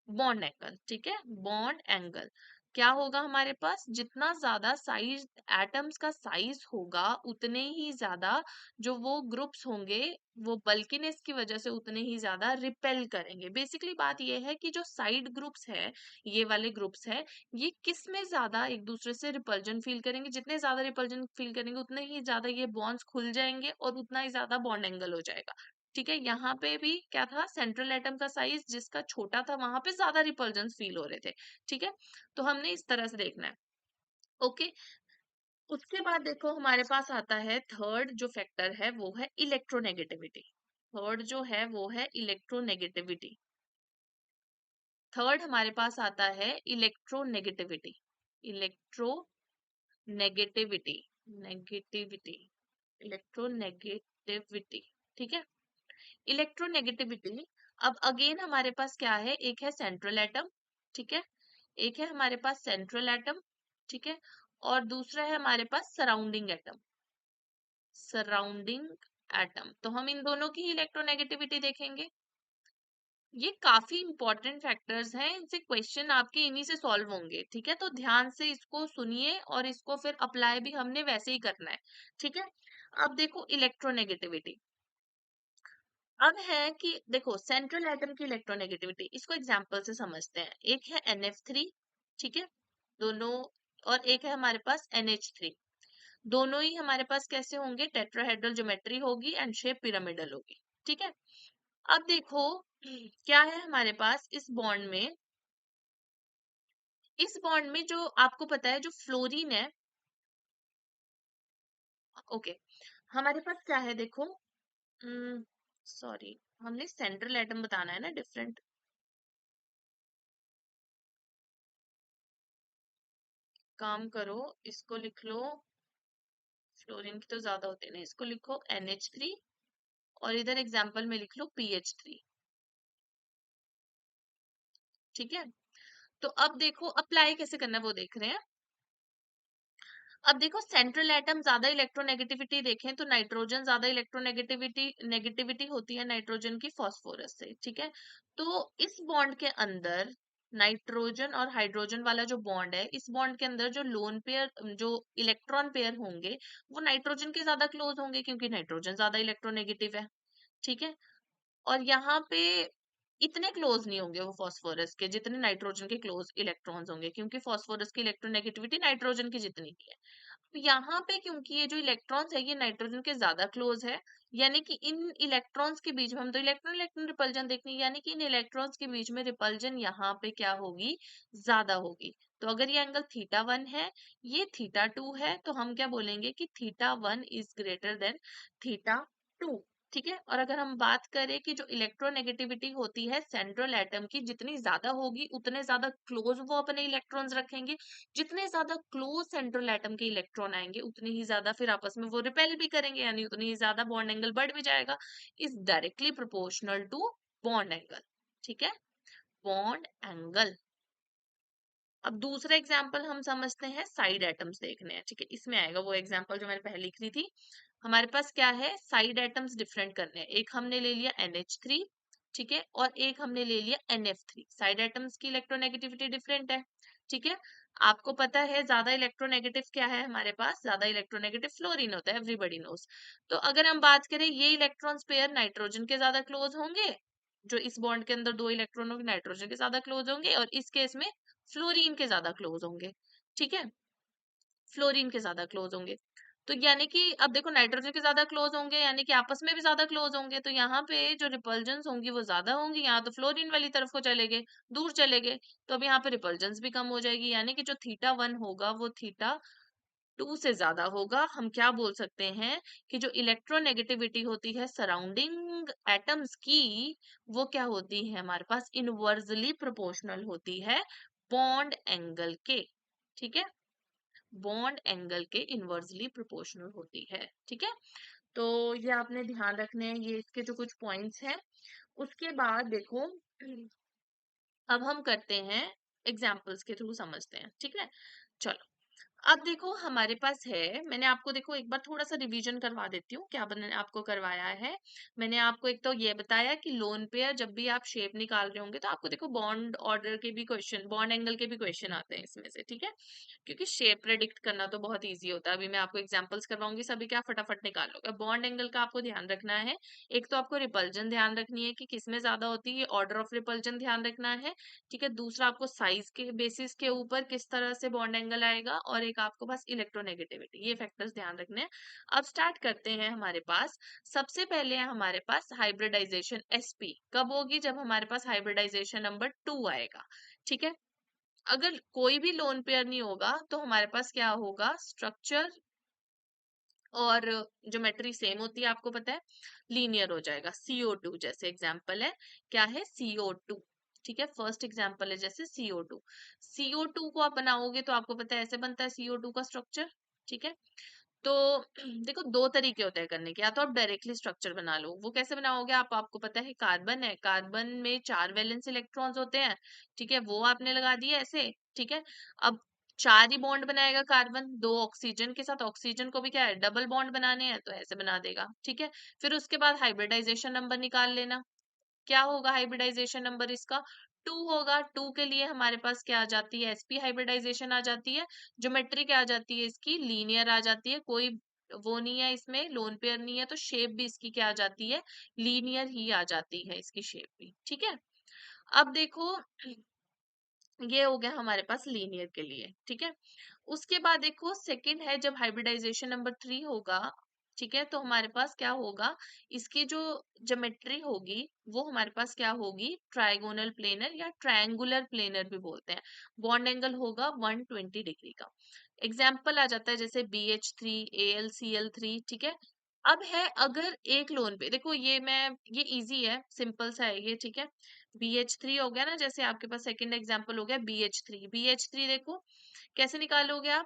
bond angle. ठीक है, बॉन्ड एंगल क्या होगा हमारे पास, जितना ज्यादा साइज एटम्स का साइज होगा उतने ही ज्यादा जो वो ग्रुप्स होंगे वो बल्कीनेस की वजह से उतने ही ज्यादा रिपेल करेंगे। बेसिकली बात ये है कि जो साइड ग्रुप्स है, ये वाले ग्रुप्स है, ये किस में ज्यादा एक दूसरे से रिपल्जन फील करेंगे, जितने ज्यादा रिपल्जन फील करेंगे उतने ही ज्यादा ये बॉन्ड्स खुल जाएंगे और उतना ही ज्यादा बॉन्ड एंगल हो जाएगा। ठीक है, यहाँ पे भी क्या था, सेंट्रल एटम का साइज जिसका छोटा था वहां पे ज्यादा रिपल्जेंस फील हो रहे थे। ठीक है, तो हमने इस तरह से देखना है। ओके, उसके बाद देखो हमारे पास आता है थर्ड जो फैक्टर है वो है इलेक्ट्रोनेगेटिविटी। थर्ड जो है वो है इलेक्ट्रोनेगेटिविटी। थर्ड हमारे पास आता है electronegativity, electronegativity, negativity, electronegativity. Electronegativity. ठीक है, इलेक्ट्रोनेगेटिविटी। अब अगेन हमारे पास क्या है, एक है सेंट्रल एटम, ठीक है, एक है हमारे पास सेंट्रल एटम, ठीक है, और दूसरा है हमारे पास सराउंडिंग एटम, सराउंडिंग एटम। तो हम इन दोनों की इलेक्ट्रोनेगेटिविटी देखेंगे। ये काफी इंपॉर्टेंट फैक्टर्स हैं, इनसे क्वेश्चन आपके इन्हीं से सॉल्व होंगे, ठीक है, तो ध्यान से इसको सुनिए और इसको फिर अप्लाई भी हमने वैसे ही करना है, ठीक है। अब देखो इलेक्ट्रोनेगेटिविटी, अब है कि देखो सेंट्रल एटम की इलेक्ट्रोनेगेटिविटी, इसको एग्जांपल से समझते हैं। एक है NF3, ठीक है, दोनों, और एक है हमारे पास NH3। दोनों ही हमारे पास कैसे होंगे, टेट्राहेड्रल ज्योमेट्री होगी एंड शेप पिरामिडल होगी, ठीक है। अब देखो क्या है हमारे पास इस बॉन्ड में, इस बॉन्ड में जो आपको पता है जो फ्लोरीन है, ओके, हमारे पास क्या है देखो, सॉरी, हमने सेंट्रल एटम बताना है ना, डिफरेंट, काम करो, इसको लिख लो, फ्लोरीन की तो ज्यादा होते हैं ना, इसको लिखो NH3 और इधर एग्जाम्पल में लिख लो PH3, ठीक है। तो अब देखो अप्लाई कैसे करना है वो देख रहे हैं। अब देखो सेंट्रल एटम ज्यादा इलेक्ट्रोनेगेटिविटी देखें तो नाइट्रोजन ज्यादा इलेक्ट्रोनेगेटिविटी नेगेटिविटी होती है नाइट्रोजन की फास्फोरस से, ठीक है। तो इस बॉन्ड के अंदर नाइट्रोजन और हाइड्रोजन वाला जो बॉन्ड है, इस बॉन्ड के अंदर जो लोन पेयर, जो इलेक्ट्रॉन पेयर होंगे, वो नाइट्रोजन के ज्यादा क्लोज होंगे क्योंकि नाइट्रोजन ज्यादा इलेक्ट्रोनेगेटिव है, ठीक है। और यहाँ पे इतने क्लोज नहीं होंगे वो फास्फोरस के जितने नाइट्रोजन के क्लोज इलेक्ट्रॉन्स होंगे, क्योंकि फास्फोरस की इलेक्ट्रोनेगेटिविटी नाइट्रोजन की जितनी ही है। तो यहाँ पे क्योंकि ये जो इलेक्ट्रॉन्स है ये नाइट्रोजन के ज्यादा क्लोज है, यानी कि इन इलेक्ट्रॉन्स के बीच में हम तो इलेक्ट्रॉन इलेक्ट्रॉन रिपल्जन देखेंगे, यानी कि इन इलेक्ट्रॉन्स के बीच में रिपल्जन यहाँ पे क्या होगी, ज्यादा होगी। तो अगर ये एंगल θ1 है, ये θ2 है, तो हम क्या बोलेंगे कि θ1 इज ग्रेटर देन θ2, ठीक है। और अगर हम बात करें कि जो इलेक्ट्रोनेगेटिविटी होती है सेंट्रल एटम की, जितनी ज्यादा होगी उतने ज्यादा क्लोज वो अपने इलेक्ट्रॉन्स रखेंगे, जितने ज्यादा क्लोज सेंट्रल एटम के इलेक्ट्रॉन आएंगे उतने ही ज्यादा फिर आपस में वो रिपेल भी करेंगे, यानी उतनी ही ज्यादा बॉन्ड एंगल बढ़ भी जाएगा, is directly proportional to bond angle, ठीक है, बॉन्ड एंगल। अब दूसरा एग्जाम्पल हम समझते हैं, साइड एटम्स देखने हैं, ठीक है, इसमें आएगा वो एग्जाम्पल जो मैंने पहले लिख रही थी। हमारे पास क्या है, साइड एटम्स डिफरेंट करने हैं, एक हमने ले लिया NH3, ठीक है, और एक हमने ले लिया NF3। साइड एटम्स की इलेक्ट्रोनेगेटिविटी डिफरेंट है, ठीक है। आपको पता है ज्यादा इलेक्ट्रोनेगेटिव क्या है हमारे पास, ज्यादा इलेक्ट्रोनेगेटिव फ्लोरीन होता है, एवरीबडी नोस। तो अगर हम बात करें ये इलेक्ट्रॉन्स पेयर नाइट्रोजन के ज्यादा क्लोज होंगे, जो इस बॉन्ड के अंदर दो इलेक्ट्रॉन होंगे नाइट्रोजन के ज्यादा क्लोज होंगे, और इस केस में फ्लोरीन के ज्यादा क्लोज होंगे, ठीक है, फ्लोरीन के ज्यादा क्लोज होंगे। तो यानी कि अब देखो नाइट्रोजन के ज्यादा क्लोज होंगे यानी कि आपस में भी ज्यादा क्लोज होंगे, तो यहाँ पे जो रिपल्जन्स होंगी वो ज्यादा होंगी, यहाँ तो फ्लोरीन वाली तरफ को चले गए, दूर चले गए, तो अब यहाँ पे रिपल्जन्स भी कम हो जाएगी, यानी कि जो θ1 होगा वो θ2 से ज्यादा होगा। हम क्या बोल सकते हैं कि जो इलेक्ट्रोनेगेटिविटी होती है सराउंडिंग एटम्स की, वो क्या होती है हमारे पास, इनवर्सली प्रोपोर्शनल होती है बॉन्ड एंगल के, ठीक है, बॉन्ड एंगल के इनवर्सली प्रोपोर्शनल होती है, ठीक है। तो ये आपने ध्यान रखने हैं, ये इसके जो कुछ पॉइंट्स हैं। उसके बाद देखो अब हम करते हैं एग्जाम्पल्स के थ्रू समझते हैं, ठीक है, चलो। अब देखो हमारे पास है, मैंने आपको देखो एक बार थोड़ा सा रिवीजन करवा देती हूँ क्या मैंने आपको करवाया है। मैंने आपको एक तो ये बताया कि लोन पेयर जब भी आप शेप निकाल रहे होंगे तो आपको देखो बॉन्ड ऑर्डर के भी क्वेश्चन, बॉन्ड एंगल के भी क्वेश्चन आते हैं इसमें से, ठीक है, क्योंकि शेप प्रेडिक्ट करना तो बहुत ईजी होता है। अभी मैं आपको एग्जाम्पल्स करवाऊंगी, सभी क्या फटाफट निकाल लोगे। बॉन्ड एंगल का आपको ध्यान रखना है, एक तो आपको रिपल्जन ध्यान रखनी है कि किसमें ज्यादा होती है, ऑर्डर ऑफ रिपल्जन ध्यान रखना है, ठीक है। दूसरा आपको साइज के बेसिस के ऊपर किस तरह से बॉन्ड एंगल आएगा, और एक आपको बस इलेक्ट्रोनेगेटिविटी, ये फैक्टर्स ध्यान रखने हैं। अब स्टार्ट करते हैं। हमारे पास सबसे पहले है हमारे पास हाइब्रिडाइजेशन SP, कब होगी, जब हमारे पास हाइब्रिडाइजेशन नंबर 2 आएगा, ठीक है। अगर कोई भी लोन पेयर नहीं होगा तो हमारे पास क्या होगा, स्ट्रक्चर और ज्योमेट्री सेम होती है, आपको पता है, लीनियर हो जाएगा। CO2 जैसे एग्जाम्पल है, क्या है, CO2, ठीक है, फर्स्ट एग्जाम्पल है जैसे CO2। CO2 को आप बनाओगे तो आपको पता है ऐसे बनता है CO2 का स्ट्रक्चर, ठीक है। तो देखो दो तरीके होते हैं करने के, या तो आप डायरेक्टली स्ट्रक्चर बना लो। वो कैसे बनाओगे आप, आपको पता है कार्बन है, कार्बन में 4 वैलेंस इलेक्ट्रॉन्स होते हैं, ठीक है, वो आपने लगा दिए ऐसे, ठीक है। अब 4 ही बॉन्ड बनाएगा कार्बन, 2 ऑक्सीजन के साथ, ऑक्सीजन को भी क्या है डबल बॉन्ड बनाने हैं, तो ऐसे बना देगा, ठीक है। फिर उसके बाद हाइब्रिडाइजेशन नंबर निकाल लेना। क्या होगा हाइब्रिडाइजेशन नंबर इसका, 2 होगा। 2 के लिए हमारे पास क्या आ जाती है, sp हाइब्रिडाइजेशन आ जाती है। ज्योमेट्री क्या आ जाती है इसकी, लीनियर आ जाती है, कोई वो नहीं है इसमें, लोन पेयर नहीं है, तो शेप भी इसकी क्या आ जाती है, लीनियर ही आ जाती है इसकी शेप भी, ठीक है। अब देखो ये हो गया हमारे पास लीनियर के लिए, ठीक है। उसके बाद देखो सेकंड है जब हाइब्रिडाइजेशन नंबर 3 होगा, ठीक है, तो हमारे पास क्या होगा, इसकी जो ज्योमेट्री होगी वो हमारे पास क्या होगी, ट्राइगोनल प्लेनर या ट्रायंगुलर प्लेनर भी बोलते हैं। बॉन्ड एंगल होगा 120 डिग्री का। एग्जाम्पल आ जाता है जैसे BH3 AlCl3, ठीक है। अब है अगर एक लोन पे, देखो ये इजी है, सिंपल सा है ये, ठीक है। BH3 हो गया ना, जैसे आपके पास सेकंड एग्जांपल हो गया BH3। BH3 देखो कैसे निकालोगे आप,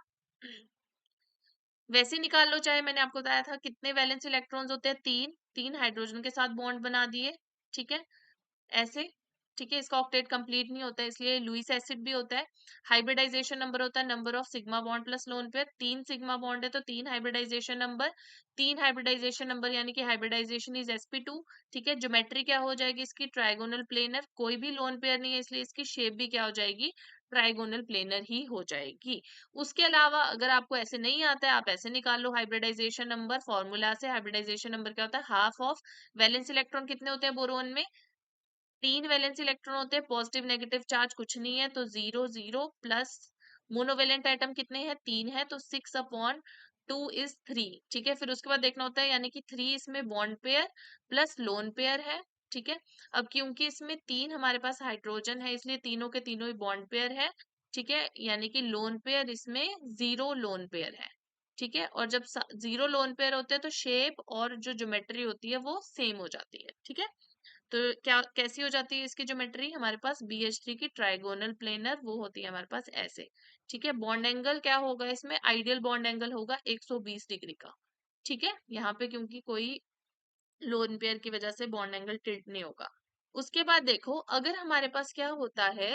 वैसे निकाल लो, चाहे मैंने आपको बताया था कितने वैलेंस इलेक्ट्रॉन्स होते हैं, 3, 3 हाइड्रोजन के साथ बॉन्ड बना दिए, ठीक है, ऐसे, ठीक है। इसका ऑक्टेट कंप्लीट नहीं होता है, इसलिए लुईस एसिड भी होता है। हाइब्रिडाइजेशन नंबर होता है number of sigma bond plus lone pair, 3 sigma bond है तो 3 हाइब्रिडाइजेशन नंबर, 3 हाइब्रिडाइजेशन नंबर यानी कि हाइब्रिडाइजेशन इज sp2, ठीक है। ज्योमेट्री क्या हो जाएगी इसकी, ट्राइगोनल प्लेनर, कोई भी लोन पेयर नहीं है इसलिए इसकी शेप भी क्या हो जाएगी, ट्राइगोनल प्लेनर ही हो जाएगी। उसके अलावा अगर आपको ऐसे नहीं आता है, आप ऐसे निकाल लो हाइब्रिडाइजेशन नंबर फॉर्मूला से। हाइब्रिडाइजेशन नंबर क्या होता है, हाफ ऑफ वैलेंस इलेक्ट्रॉन कितने होते हैं बोरोन में, 3 वैलेंस इलेक्ट्रॉन होते हैं, पॉजिटिव नेगेटिव चार्ज कुछ नहीं है तो 0 0 प्लस मोनोवेलेंट एटम कितने हैं, 3 है तो 6/2 इज 3, ठीक है। फिर उसके बाद देखना होता है यानी कि 3 इसमें bond pair plus lone pair है, ठीक है। अब क्योंकि इसमें 3 हमारे पास हाइड्रोजन है इसलिए तीनों के तीनों ही बॉन्ड पेयर है, ठीक है, यानी कि लोन पेयर इसमें 0 लोन पेयर है, ठीक है। और जब 0 लोन पेयर होते हैं तो शेप और जो ज्योमेट्री होती है वो सेम हो जाती है, ठीक है। तो क्या कैसी हो जाती है इसकी ज्योमेट्री, हमारे पास BH3 की ट्राइगोनल प्लेनर वो होती है हमारे पास ऐसे, ठीक है। बॉन्ड एंगल क्या होगा इसमें, आइडियल बॉन्ड एंगल होगा 120 डिग्री का, ठीक है। यहाँ पे क्योंकि कोई लोन पेयर की वजह से बॉन्ड एंगल टिल्ट नहीं होगा। उसके बाद देखो अगर हमारे पास क्या होता है,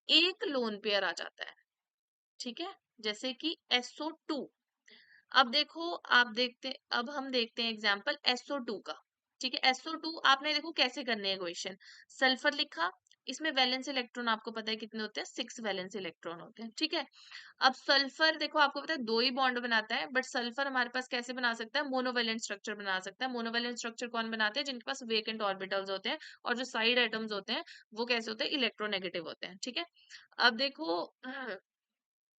एक लोन पेयर आ जाता है, ठीक है, जैसे कि SO2। अब देखो अब हम देखते हैं एग्जाम्पल SO2 का, ठीक है। SO2 आपने देखो कैसे करने हैं क्वेश्चन, सल्फर लिखा, इसमें वैलेंस इलेक्ट्रॉन आपको पता है कितने होते हैं, 6 वैलेंस इलेक्ट्रॉन होते हैं, ठीक है। अब सल्फर देखो आपको पता है 2 ही बॉन्ड बनाता है, बट सल्फर हमारे पास कैसे बना सकता है, मोनोवेलेंट स्ट्रक्चर बना सकता है। मोनोवेलेंट स्ट्रक्चर कौन बनाते हैं, जिनके पास वेकेंट ऑर्बिटल्स होते हैं और जो साइड एटम्स होते हैं वो कैसे होते हैं, इलेक्ट्रोनेगेटिव होते हैं, ठीक है। अब देखो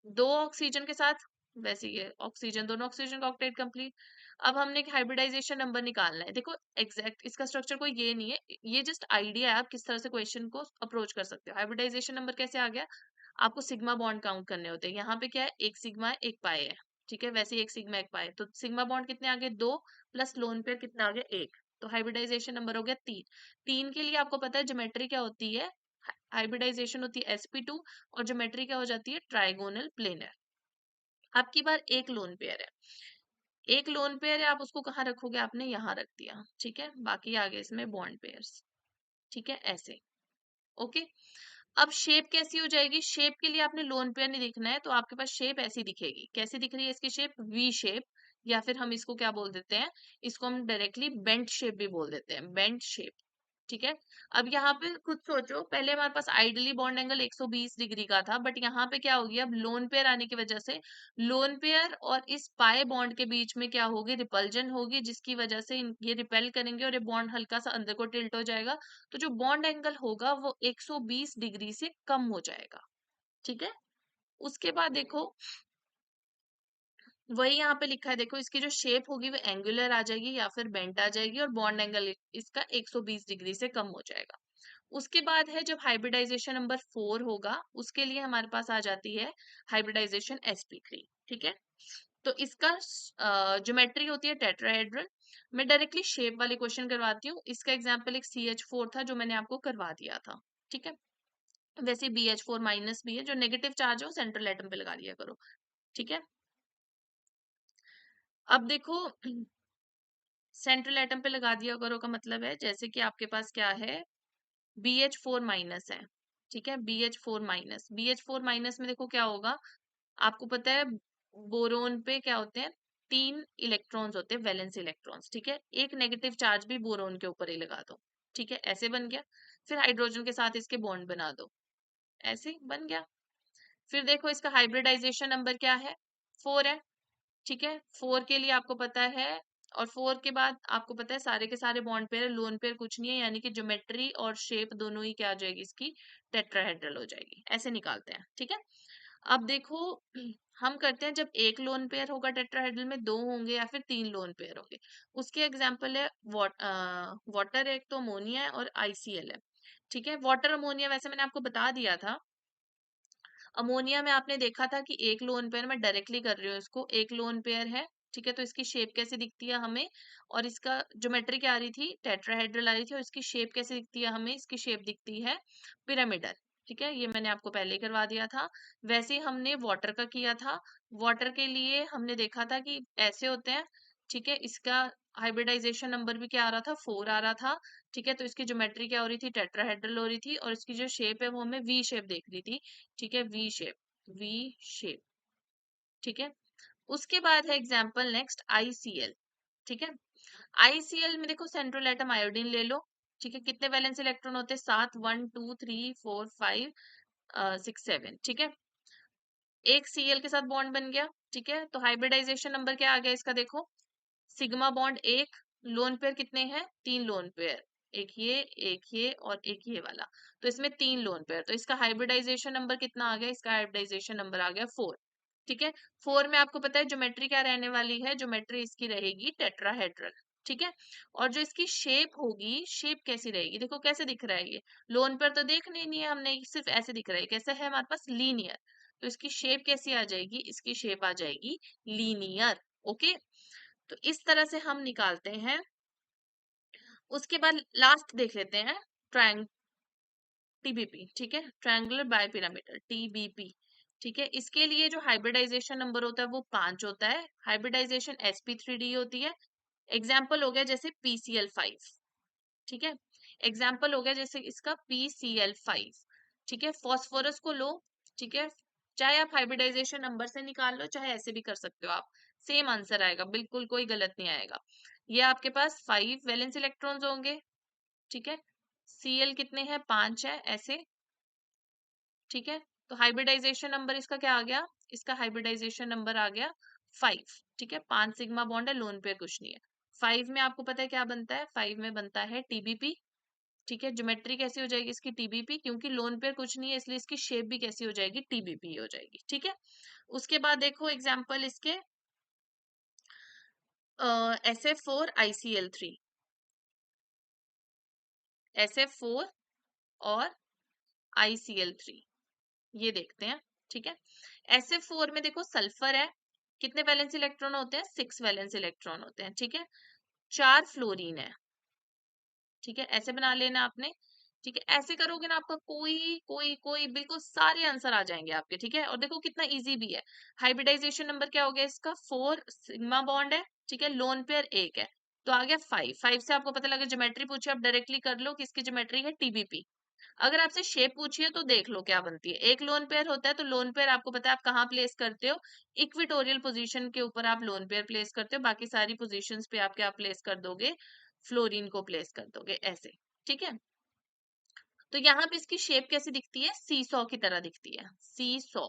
2 ऑक्सीजन के साथ, वैसे ये ऑक्सीजन, दोनों ऑक्सीजन का ऑक्टेट कंप्लीट। अब हमने एक हाइब्रिडाइजेशन नंबर निकालना है, देखो एग्जैक्ट इसका स्ट्रक्चर कोई ये नहीं है, ये जस्ट आइडिया है आप किस तरह से क्वेश्चन को अप्रोच कर सकते हो। हाइब्रिडाइजेशन नंबर कैसे आ गया, आपको सिग्मा बॉन्ड काउंट करने होते हैं, यहाँ पे क्या है, एक सिग्मा है एक पाई है, ठीक है। वैसे ही एक सिग्मा एक पाई, तो सिग्मा बॉन्ड कितने आ गए, 2 प्लस लोन पेयर कितना आ गया, 1, तो हाइब्रिडाइजेशन नंबर हो गया 3। 3 के लिए आपको पता है ज्योमेट्री क्या होती है, हाइब्रिडाइजेशन होती है sp2 और ज्योमेट्री क्या हो जाती है, ट्राइगोनल प्लेनर। अब की बार एक लोन पेयर है, एक लोन पेयर है, आप उसको कहाँ रखोगे, आपने यहाँ रख दिया, ठीक है। बाकी आगे इसमें बॉन्ड पेयर्स, ठीक है, ऐसे, ओके। अब शेप कैसी हो जाएगी, शेप के लिए आपने लोन पेयर नहीं दिखना है, तो आपके पास शेप ऐसी दिखेगी, कैसी दिख रही है इसकी शेप, वी शेप, या फिर हम इसको क्या बोल देते हैं, इसको हम डायरेक्टली बेंट शेप भी बोल देते हैं, बेंट शेप, ठीक है। अब यहाँ पे खुद सोचो, पहले हमारे पास आइडली बॉन्ड एंगल 120 डिग्री का था, बट यहाँ पे क्या होगी, अब लोन पेयर आने की वजह से लोन पेयर और इस पाए बॉन्ड के बीच में क्या होगी, रिपल्जन होगी, जिसकी वजह से ये रिपेल करेंगे और ये बॉन्ड हल्का सा अंदर को टिल्ट हो जाएगा, तो जो बॉन्ड एंगल होगा वो 120 डिग्री से कम हो जाएगा, ठीक है। उसके बाद देखो वही यहाँ पे लिखा है, देखो इसकी जो शेप होगी वो एंगुलर आ जाएगी या फिर बेंट आ जाएगी और बॉन्ड एंगल इसका 120 डिग्री से कम हो जाएगा। उसके बाद है जब हाइब्रिडाइजेशन नंबर 4 होगा, उसके लिए हमारे पास आ जाती है हाइब्रिडाइजेशन sp3, ठीक है। तो इसका ज्योमेट्री होती है टेट्राहेड्रल। मैं डायरेक्टली शेप वाले क्वेश्चन करवाती हूँ, इसका एग्जाम्पल एक CH4 था जो मैंने आपको करवा दिया था, ठीक है। वैसे BH4 माइनस भी है, जो नेगेटिव चार्ज है वो सेंट्रल एटम पे लगा लिया करो, ठीक है। अब देखो सेंट्रल एटम पे लगा दिया करो का मतलब है जैसे कि आपके पास क्या है, BH4 माइनस है, ठीक है, BH4 माइनस, BH4 माइनस में देखो क्या होगा, आपको पता है बोरोन पे क्या होते हैं, 3 इलेक्ट्रॉन्स होते हैं, वैलेंस इलेक्ट्रॉन्स, ठीक है, एक नेगेटिव चार्ज भी बोरोन के ऊपर ही लगा दो, ठीक है, ऐसे बन गया। फिर हाइड्रोजन के साथ इसके बॉन्ड बना दो, ऐसे बन गया। फिर देखो इसका हाइब्रिडाइजेशन नंबर क्या है, 4 है, ठीक है, 4 के लिए आपको पता है, और 4 के बाद आपको पता है सारे के सारे बॉन्ड पेयर, लोन पेयर कुछ नहीं है, यानी कि ज्योमेट्री और शेप दोनों ही क्या आ जाएगी इसकी, टेट्राहेड्रल हो जाएगी, ऐसे निकालते हैं, ठीक है। अब देखो हम करते हैं जब एक लोन पेयर होगा टेट्राहेड्रल में, दो होंगे या फिर 3 लोन पेयर होंगे, उसके एग्जाम्पल है वाटर है, एक तो अमोनिया है और ICL है, ठीक है। वाटर अमोनिया वैसे मैंने आपको बता दिया था, अमोनिया में आपने देखा था कि एक लोन पेयर, मैं डायरेक्टली कर रही हूँ इसको, एक लोन पेयर है, ठीक है, तो इसकी शेप कैसे दिखती है हमें, और इसका ज्योमेट्री क्या आ रही थी, टेट्राहेड्रल आ रही थी, और इसकी शेप कैसे दिखती है हमें, इसकी शेप दिखती है पिरामिडल, ठीक है, ये मैंने आपको पहले ही करवा दिया था। वैसे ही हमने वाटर का किया था, वाटर के लिए हमने देखा था कि ऐसे होते हैं, ठीक है, इसका हाइब्रिडाइजेशन नंबर भी क्या आ रहा था, 4 आ रहा था, ठीक है, तो इसकी ज्योमेट्री क्या हो रही थी, टेट्राहेड्रल हो रही थी, और इसकी जो शेप है वो हमें वी शेप देख रही थी, ठीक है, वी शेप, वी शेप, ठीक है। उसके बाद है एग्जाम्पल नेक्स्ट ICL, ठीक है, ICL में देखो सेंट्रल एटम आयोडीन ले लो, ठीक है, कितने वैलेंस इलेक्ट्रॉन होते हैं, 7, 1 2 3 4 5 6 7, ठीक है, एक Cl के साथ बॉन्ड बन गया, ठीक है, तो हाइब्रिडाइजेशन नंबर क्या आ गया इसका, देखो सिग्मा बॉन्ड एक, लोन पेयर कितने हैं, 3 लोन पेयर, एक ये और एक ये वाला, तो इसमें 3 लोन पेयर, तो इसका हाइब्रिडाइजेशन नंबर कितना आ गया, इसका हाइब्रिडाइजेशन नंबर आ गया 4, ठीक है। 4 में आपको पता है ज्योमेट्री क्या रहने वाली है, ज्योमेट्री इसकी रहेगी टेट्राहेड्रल, ठीक है। और जो इसकी शेप होगी, शेप कैसी रहेगी, देखो कैसे दिख रहा है ये, लोन पेयर तो देखने ही नहीं है हमने, सिर्फ ऐसे दिख रहा है, कैसे है हमारे पास, लीनियर, तो इसकी शेप कैसी आ जाएगी, इसकी शेप आ जाएगी लीनियर, ओके। तो इस तरह से हम निकालते हैं। उसके बाद लास्ट देख लेते हैं, ट्रायंग TBP, ठीक है, ट्रायंगुलर बायपिरामिडल TBP, ठीक है, इसके लिए जो हाइब्रिडाइजेशन नंबर होता है वो 5 होता है, हाइब्रिडाइजेशन sp3d होती है। एग्जाम्पल हो गया जैसे PCl5, ठीक है, एग्जाम्पल हो गया जैसे इसका PCl5, ठीक है, फॉस्फोरस को लो, ठीक है, चाहे आप हाइब्रिडाइजेशन नंबर से निकाल लो, चाहे ऐसे भी कर सकते हो आप, सेम आंसर आएगा, बिल्कुल कोई गलत नहीं आएगा। ये आपके पास 5 वैलेंस इलेक्ट्रॉन्स होंगे, ठीक है, Cl कितने हैं, 5 है, ऐसे, ठीक है, तो हाइब्रिडाइजेशन नंबर इसका क्या आ गया, इसका हाइब्रिडाइजेशन नंबर आ गया 5, ठीक है, 5 सिग्मा बॉन्ड है, लोन पेयर कुछ नहीं है। 5 में आपको पता है क्या बनता है, 5 में बनता है TBP, ठीक है, ज्योमेट्री कैसी हो जाएगी इसकी, TBP, क्योंकि लोन पेयर कुछ नहीं है इसलिए इसकी शेप भी कैसी हो जाएगी, TBP हो जाएगी, ठीक है। उसके बाद देखो एग्जाम्पल इसके SF4 ICl3, SF4 और ICl3, ये देखते हैं, ठीक है। SF4 में देखो सल्फर है, कितने वैलेंस इलेक्ट्रॉन होते हैं, 6 वैलेंस इलेक्ट्रॉन होते हैं, ठीक है, 4 फ्लोरीन है, ठीक है, ऐसे बना लेना आपने, ठीक है, ऐसे करोगे ना आपका कोई कोई कोई बिल्कुल सारे आंसर आ जाएंगे आपके, ठीक है। और देखो कितना इजी भी है, हाइब्रिडाइजेशन नंबर क्या हो गया इसका, 4 सिग्मा बॉन्ड है, ठीक है, लोन पेयर एक है, तो आ गया 5, 5 से आपको पता लगा ज्योमेट्री पूछे, आप डायरेक्टली कर लो किसकी ज्योमेट्री है, TBP। अगर आपसे शेप पूछिए तो देख लो क्या बनती है, एक लोन पेयर होता है, तो लोन पेयर आपको पता है आप कहाँ प्लेस करते हो, इक्विटोरियल पोजीशन के ऊपर आप लोन पेयर प्लेस करते हो, बाकी सारी पोजीशंस पे आप क्या प्लेस कर दोगे, फ्लोरीन को प्लेस कर दोगे, ऐसे, ठीक है। तो यहाँ पे इसकी शेप कैसी दिखती है, सीसॉ की तरह दिखती है, सीसॉ,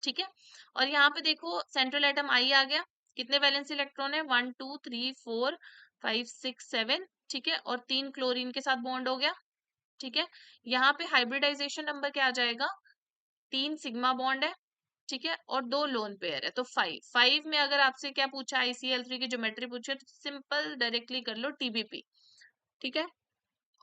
ठीक है। और यहाँ पे देखो सेंट्रल एटम आई आ गया, कितने वैलेंस इलेक्ट्रॉन है, 1 2 3 4 5 6 7, ठीक है, और 3 क्लोरीन के साथ बॉन्ड हो गया, ठीक है। यहाँ पे हाइब्रिडाइजेशन नंबर क्या आ जाएगा, 3 सिग्मा बॉन्ड है, ठीक है, और 2 लोन पेयर है, तो 5, 5 में अगर आपसे क्या पूछा, ICl3 की ज्योमेट्री पूछी है, तो सिंपल डायरेक्टली कर लो TBP, ठीक है।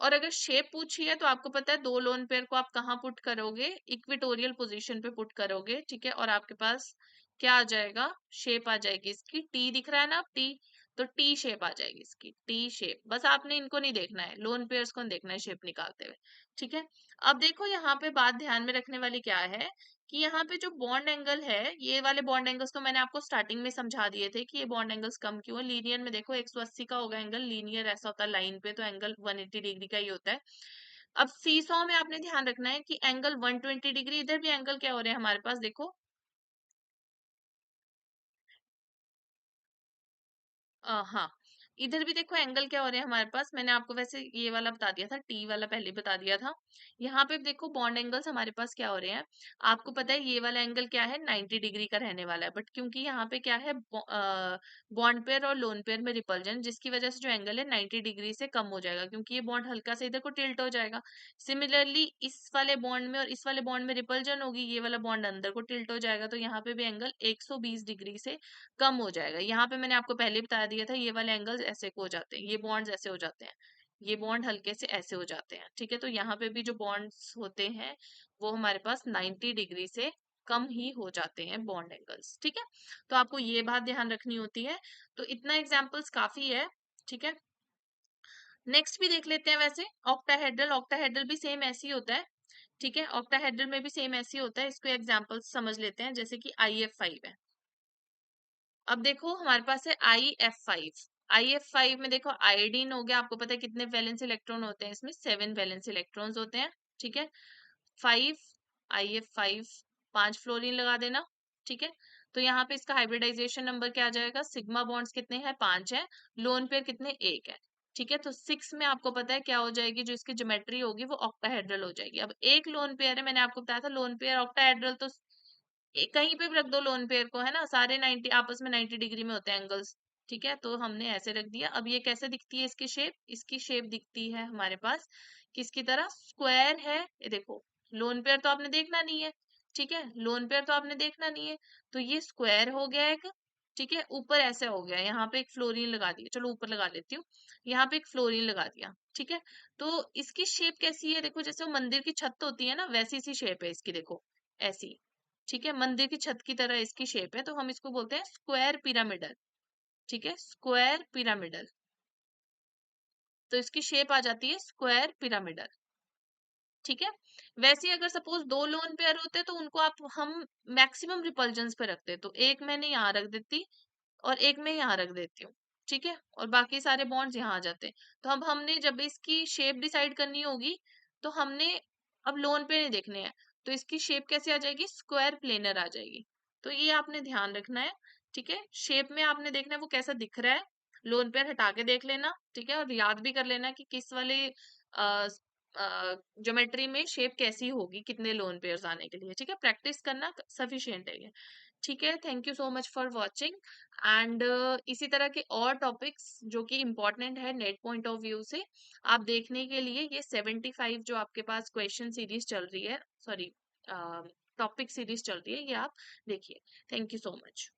और अगर शेप पूछी है तो आपको पता है 2 लोन पेयर को आप कहाँ पुट करोगे, इक्विटोरियल पोजीशन पे पुट करोगे, ठीक है, और आपके पास क्या आ जाएगा, शेप आ जाएगी इसकी, टी दिख रहा है ना, टी, तो टी शेप आ जाएगी इसकी, टी शेप। बस आपने इनको नहीं देखना है, लोन पेयर्स को नहीं देखना है शेप निकालते हुए। ठीक है, अब देखो यहाँ पे बात ध्यान में रखने वाली क्या है कि यहाँ पे जो बॉन्ड एंगल है, ये वाले बॉन्ड एंगल्स तो मैंने आपको स्टार्टिंग में समझा दिए थे कि ये बॉन्ड एंगल्स कम क्यों है। लीनियर में देखो 180 का होगा एंगल, लीनियर ऐसा होता है लाइन पे, तो एंगल 180 डिग्री का ही होता है। अब सीसॉ में आपने ध्यान रखना है कि एंगल 120 डिग्री, इधर भी एंगल क्या हो रहे हैं हमारे पास, देखो हाँ, इधर भी देखो एंगल क्या हो रहे हैं हमारे पास। मैंने आपको वैसे ये वाला बता दिया था, टी वाला पहले बता दिया था। यहाँ पे भी देखो बॉन्ड एंगल्स हमारे पास क्या हो रहे हैं। आपको पता है ये वाला एंगल क्या है, 90 डिग्री का रहने वाला है, बट क्योंकि यहाँ पे क्या है बॉन्ड पेयर और लोन पेयर में रिपल्जन, जिसकी वजह से जो एंगल है 90 डिग्री से कम हो जाएगा, क्योंकि ये बॉन्ड हल्का से इधर को टिल्ट हो जाएगा। सिमिलरली इस वाले बॉन्ड में और इस वाले बॉन्ड में रिपल्जन होगी, ये वाला बॉन्ड अंदर को टिल्ट हो जाएगा, तो यहाँ पे भी एंगल 120 डिग्री से कम हो जाएगा। यहाँ पे मैंने आपको पहले बता दिया था ये वाले एंगल्स ऐसे हो जाते हैं, ये बॉन्ड्स ऐसे हो जाते हैं, ये बॉन्ड हल्के से ऐसे हो जाते हैं। ठीक है, तो यहाँ पे भी जो बॉन्ड्स होते हैं वो हमारे पास 90 डिग्री से कम ही हो जाते हैं बॉन्ड एंगल्स। ठीक है, तो आपको ये बात ध्यान रखनी होती है। तो इतना एग्जाम्पल्स काफी है। ठीक है, नेक्स्ट भी देख लेते हैं। वैसे ऑक्टाहेड्रल, ऑक्टाहेड्रल भी सेम ऐसे ही होता है। ठीक है, ऑक्टाहेड्रल में भी सेम ऐसे ही होता है। इसको एग्जाम्पल्स समझ लेते हैं, जैसे कि IF5 है। अब देखो हमारे पास है IF5। IF5 में देखो आयोडीन हो गया, आपको पता है कितने वैलेंस इलेक्ट्रॉन होते हैं इसमें, 7 वैलेंस इलेक्ट्रॉन्स होते हैं। ठीक है, 5, IF5, 5 फ्लोरीन लगा देना। ठीक है, तो यहाँ पे इसका हाइब्रिडाइजेशन नंबर क्या आ जाएगा, सिग्मा बॉन्ड्स कितने हैं, 5 है, लोन पेयर कितने, 1 है। ठीक है, तो 6 में आपको पता है क्या हो जाएगी, जो इसकी ज्योमेट्री होगी वो ऑक्टाहेड्रल हो जाएगी। अब एक लोन पेयर है, मैंने आपको बताया था लोन पेयर ऑक्टाहेड्रल, तो कहीं पे भी रख दो लोन पेयर को, है ना, सारे 90 आपस में 90 डिग्री में होते हैं एंगल्स। ठीक है, तो हमने ऐसे रख दिया। अब ये कैसे दिखती है इसकी शेप, इसकी शेप दिखती है हमारे पास किसकी तरह, स्क्वायर है। ये देखो, लोन पेयर तो आपने देखना नहीं है। ठीक है, लोन पेयर तो आपने देखना नहीं है, तो ये स्क्वायर हो गया एक। ठीक है, ऊपर ऐसे हो गया, यहाँ पे एक फ्लोरीन लगा दिया, चलो ऊपर लगा लेती हूँ, यहाँ पे एक फ्लोरीन लगा दिया। ठीक है, तो इसकी शेप कैसी है, देखो जैसे वो मंदिर की छत होती है ना, वैसी सी शेप है इसकी, देखो ऐसी। ठीक है, मंदिर की छत की तरह इसकी शेप है, तो हम इसको बोलते हैं स्क्वायर पिरामिडल। ठीक है, स्क्वायर पिरामिडल, तो इसकी शेप आ जाती है स्क्वायर पिरामिडल। ठीक है, वैसे ही अगर सपोज दो लोन पेयर होते तो उनको आप हम मैक्सिमम रिपल्जन्स पे रखते, तो एक मैंने यहाँ रख देती और एक मैं यहाँ रख देती हूँ। ठीक है, और बाकी सारे बॉन्ड्स यहाँ आ जाते हैं। तो अब हमने जब इसकी शेप डिसाइड करनी होगी, तो हमने अब लोन पे नहीं देखने हैं, तो इसकी शेप कैसे आ जाएगी, स्क्वायर प्लेनर आ जाएगी। तो ये आपने ध्यान रखना है। ठीक है, शेप में आपने देखना है वो कैसा दिख रहा है, लोन पेयर हटा के देख लेना। ठीक है, और याद भी कर लेना कि किस वाले ज्योमेट्री में शेप कैसी होगी, कितने लोन पेयर्स आने के लिए। ठीक है, प्रैक्टिस करना सफिशिएंट है ये। ठीक है, thank you so much for watching. And इसी तरह के और टॉपिक्स जो कि इम्पोर्टेंट है नेट पॉइंट ऑफ व्यू से, आप देखने के लिए ये 75 जो आपके पास क्वेश्चन सीरीज चल रही है, सॉरी टॉपिक सीरीज चल रही है, ये आप देखिए। Thank you so much.